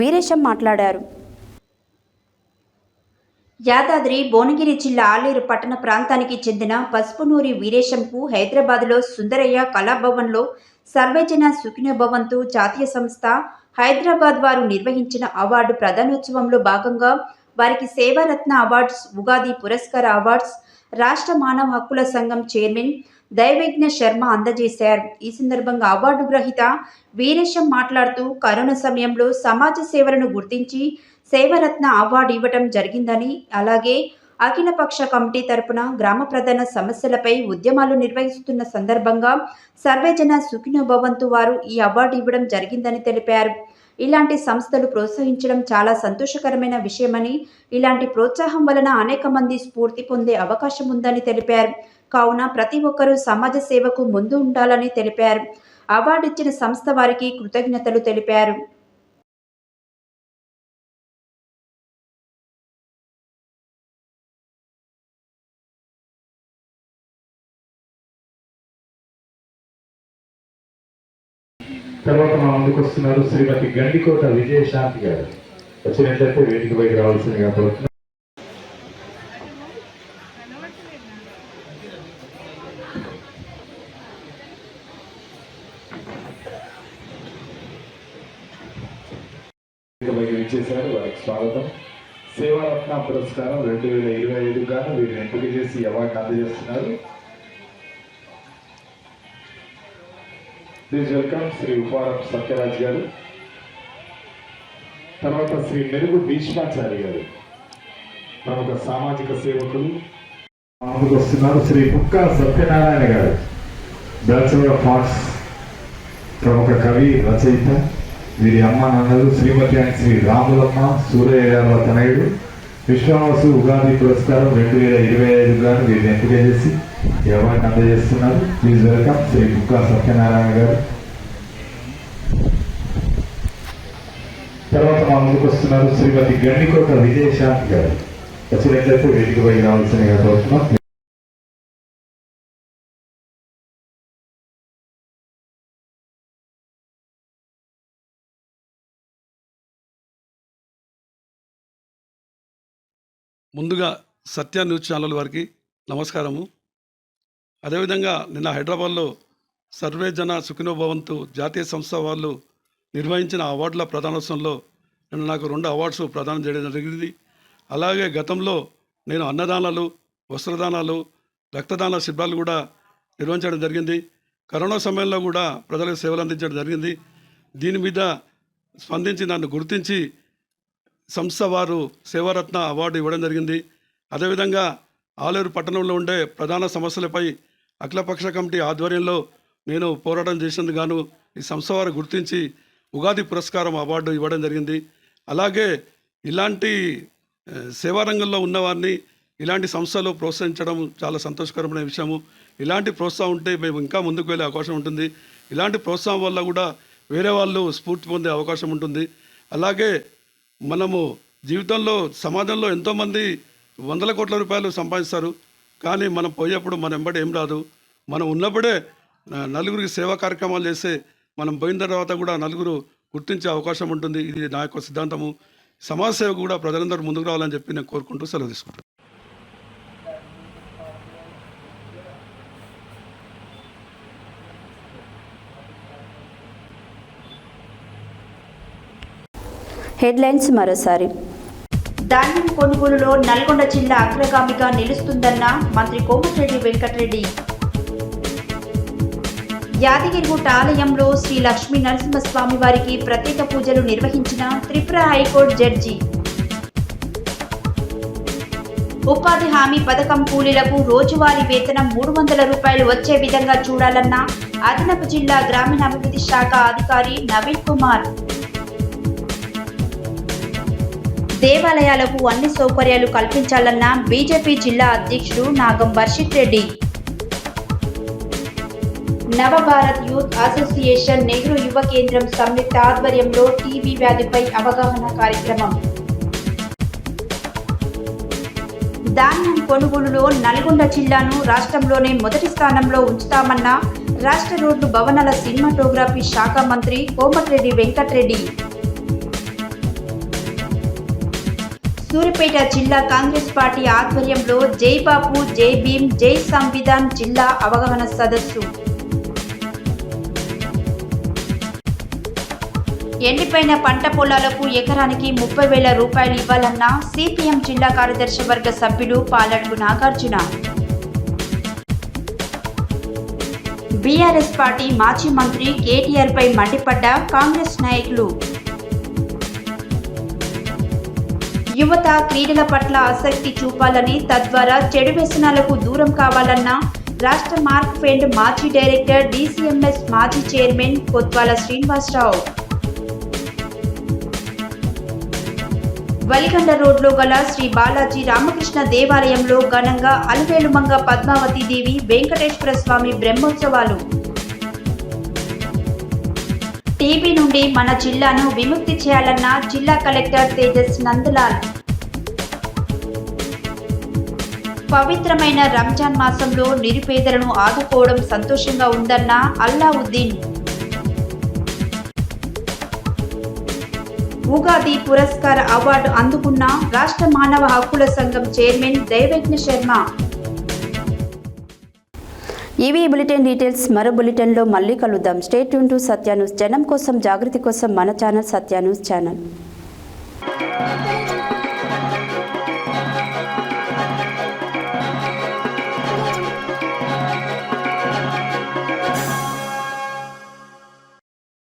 Speaker 1: వీరేశం మాట్లాడారు. యాదాద్రి భువనగిరి జిల్లా ఆలేరు పట్టణ ప్రాంతానికి చెందిన పసుపునూరి వీరేశంకు హైదరాబాద్లో సుందరయ్య కళాభవన్లో సర్వేజన సుఖినోభవంతు జాతీయ సంస్థ హైదరాబాద్ వారు నిర్వహించిన అవార్డు ప్రధానోత్సవంలో భాగంగా వారికి సేవారత్న అవార్డ్స్, ఉగాది పురస్కార అవార్డ్స్ రాష్ట్ర మానవ హక్కుల సంఘం చైర్మన్ దైవజ్ఞ శర్మ అందజేశారు. ఈ సందర్భంగా అవార్డు గ్రహీత వీరేశం మాట్లాడుతూ కరోనా సమయంలో సమాజ సేవలను గుర్తించి సేవరత్న అవార్డు ఇవ్వటం జరిగిందని, అలాగే అఖిలపక్ష కమిటీ తరపున గ్రామ ప్రధాన సమస్యలపై ఉద్యమాలు నిర్వహిస్తున్న సందర్భంగా సర్వేజన సుఖినోభవంతు వారు ఈ అవార్డు ఇవ్వడం జరిగిందని తెలిపారు. ఇలాంటి సంస్థలు ప్రోత్సహించడం చాలా సంతోషకరమైన విషయమని, ఇలాంటి ప్రోత్సాహం వలన అనేక మంది స్ఫూర్తి పొందే అవకాశం ఉందని తెలిపారు. కావున ప్రతి ఒక్కరూ సమాజ సేవకు ముందు ఉండాలని తెలిపారు. అవార్డు ఇచ్చిన సంస్థ వారికి కృతజ్ఞతలు తెలిపారు.
Speaker 15: తర్వాత మా ముందుకు వస్తున్నారు శ్రీమతి గండికోట విజయశాంతి గారు. వచ్చినట్లయితే వేదిక పైకి రావాల్సిందిగా కోరుతున్నాను. ఇచ్చేశారు, వారికి స్వాగతం. సేవారత్న పురస్కారం 2025 గాను వీరిని ఎంపిక చేసి అవార్డు అందజేస్తున్నారు. ప్లీజ్ వెల్కమ్ శ్రీ ఉపారం సత్యరాజ్ గారు. తర్వాత శ్రీ మెరుగు భీష్మాచారి గారు, ప్రముఖ సామాజిక సేవకులు. ముందుకు వస్తున్నారు శ్రీ పుక్క సత్యనారాయణ గారు, బ్యాచులర్ ఆఫ్ ఆర్ట్స్, ప్రముఖ కవి, రచయిత. వీరి అమ్మ నాన్నలు శ్రీమతి అండ్ శ్రీ రాములమ్మ సూరయ్య గారు తనయుడు. విశ్వాసు ఉగాది పురస్కారం 2025 గాను వీరిని ఎంపిక చేసి ఈ అవార్డు అందజేస్తున్నారు. ప్లీజ్ వెల్కమ్ శ్రీ పుక్క సత్యనారాయణ గారు. తర్వాత మా ముందుకు వస్తున్నారు శ్రీమతి గండికోట విజయశాంతి గారు. వచ్చినట్లయితే వేదికపై రావాల్సిందిగా కోరుతున్నాం.
Speaker 5: ముందుగా సత్య న్యూస్ ఛానల్ వారికి నమస్కారము. అదేవిధంగా నిన్న హైదరాబాద్లో సర్వేజన సుఖినోభవంతు జాతీయ సంస్థ వాళ్ళు నిర్వహించిన అవార్డుల ప్రదానోత్సవంలో నిన్న నాకు 2 అవార్డ్స్ ప్రదానం చేయడం జరిగింది. అలాగే గతంలో నేను అన్నదానాలు, వస్త్రదానాలు, రక్తదాన శిబిరాలు కూడా నిర్వహించడం జరిగింది. కరోనా సమయంలో కూడా ప్రజలకు సేవలు అందించడం జరిగింది. దీని మీద స్పందించి నన్ను గుర్తించి సంస్థ వారు సేవారత్న అవార్డు ఇవ్వడం జరిగింది. అదేవిధంగా ఆలేరు పట్టణంలో ఉండే ప్రధాన సమస్యలపై అఖిలపక్ష కమిటీ ఆధ్వర్యంలో నేను పోరాటం చేసినందుకు గాను ఈ సంస్థ వారు గుర్తించి ఉగాది పురస్కారం అవార్డు ఇవ్వడం జరిగింది. అలాగే ఇలాంటి సేవారంగంలో ఉన్నవారిని ఇలాంటి సంస్థలు ప్రోత్సహించడం చాలా సంతోషకరమైన విషయము. ఇలాంటి ప్రోత్సాహం ఉంటే మేము ఇంకా ముందుకు వెళ్ళే అవకాశం ఉంటుంది. ఇలాంటి ప్రోత్సాహం వల్ల కూడా వేరే వాళ్ళు స్ఫూర్తి పొందే అవకాశం ఉంటుంది. అలాగే మనము జీవితంలో సమాజంలో ఎంతోమంది వందల కోట్ల రూపాయలు సంపాదిస్తారు, కానీ మనం పోయేప్పుడు మన వెంబడి ఏం రాదు. మనం ఉన్నప్పుడే నలుగురికి సేవా కార్యక్రమాలు చేస్తే మనం పోయిన తర్వాత కూడా నలుగురు గుర్తించే అవకాశం ఉంటుంది. ఇది నా యొక్క సిద్ధాంతము. సమాజ సేవకు కూడా ప్రజలందరూ ముందుకు రావాలని చెప్పి నేను కోరుకుంటూ సెలవు తీసుకుంటాను.
Speaker 1: హెడ్లైన్స్ మరోసారి. ధాన్యం కొనుగోలులో నల్గొండ జిల్లా అగ్రగామిగా నిలుస్తుందన్న మంత్రి కోమటిరెడ్డి వెంకటరెడ్డి. యాదగిరిగుట్ట ఆలయంలో శ్రీ లక్ష్మీ నరసింహస్వామి వారికి ప్రత్యేక పూజలు నిర్వహించిన త్రిపుర హైకోర్టు జడ్జి. ఉపాధి హామీ పథకం కూలీలకు రోజువారీ వేతనం 300 రూపాయలు వచ్చే విధంగా చూడాలన్న అదనపు జిల్లా గ్రామీణాభివృద్ధి శాఖ అధికారి నవీన్ కుమార్. దేవాలయాలకు అన్ని సౌకర్యాలు కల్పించాలన్న బీజేపీ జిల్లా అధ్యక్షుడు నాగం వర్షిత్ రెడ్డి. నవభారత్ యూత్ అసోసియేషన్ నెహ్రూ యువ కేంద్రం సంయుక్త ఆధ్వర్యంలో టీబీ వ్యాధిపై అవగాహన కార్యక్రమం. ధాన్యం కొనుగోలులో నల్గొండ జిల్లాను రాష్ట్రంలోనే మొదటి స్థానంలో ఉంచుతామన్న రాష్ట్ర రోడ్లు భవనాల సినిమాటోగ్రఫీ శాఖ మంత్రి కోమటిరెడ్డి వెంకటరెడ్డి. సూర్యాపేట జిల్లా కాంగ్రెస్ పార్టీ ఆధ్వర్యంలో జై బాపు జై భీమ్ జై సంవిధాన్ జిల్లా అవగాహన సదస్సు. ఎండిపోయిన పంట పొలాలకు ఎకరానికి 30,000 రూపాయలు ఇవ్వాలన్న సిపిఎం జిల్లా కార్యదర్శి వర్గ సభ్యులు పాలడుగు నాగార్జున. బీఆర్ఎస్ పార్టీ మాజీ మంత్రి కేటీఆర్ పై మండిపడ్డ కాంగ్రెస్ నాయకులు. యువత క్రీడల పట్ల ఆసక్తి చూపాలని, తద్వారా చెడు వ్యసనాలకు దూరం కావాలన్న రాష్ట్ర మార్క్ఫెడ్ మాజీ డైరెక్టర్ డీసీఎంఎస్ మాజీ చైర్మన్ కొత్వాల శ్రీనివాసరావు. వలిగండ రోడ్లో గల శ్రీ బాలాజీ రామకృష్ణ దేవాలయంలో ఘనంగా అలవేలుమంగ పద్మావతి దేవి వెంకటేశ్వర స్వామి బ్రహ్మోత్సవాలు. టీబీ నుండి మన జిల్లాను విముక్తి చేయాలన్న జిల్లా కలెక్టర్ తేజస్ నందలాల్. పవిత్రమైన రంజాన్ మాసంలో నిరుపేదలను ఆదుకోవడం సంతోషంగా ఉందన్న అల్లావుద్దీన్. ఉగాది పురస్కార అవార్డు అందుకున్న రాష్ట్ర మానవ హక్కుల సంఘం చైర్మన్ దైవజ్ఞ శర్మ. ఇవి బులెటిన్ డీటెయిల్స్. మరో బులెటిన్లో మళ్ళీ కలుద్దాం. Stay tune to Satya news. జనం కోసం, జాగృతి కోసం మన ఛానల్ సత్య న్యూస్ ఛానల్.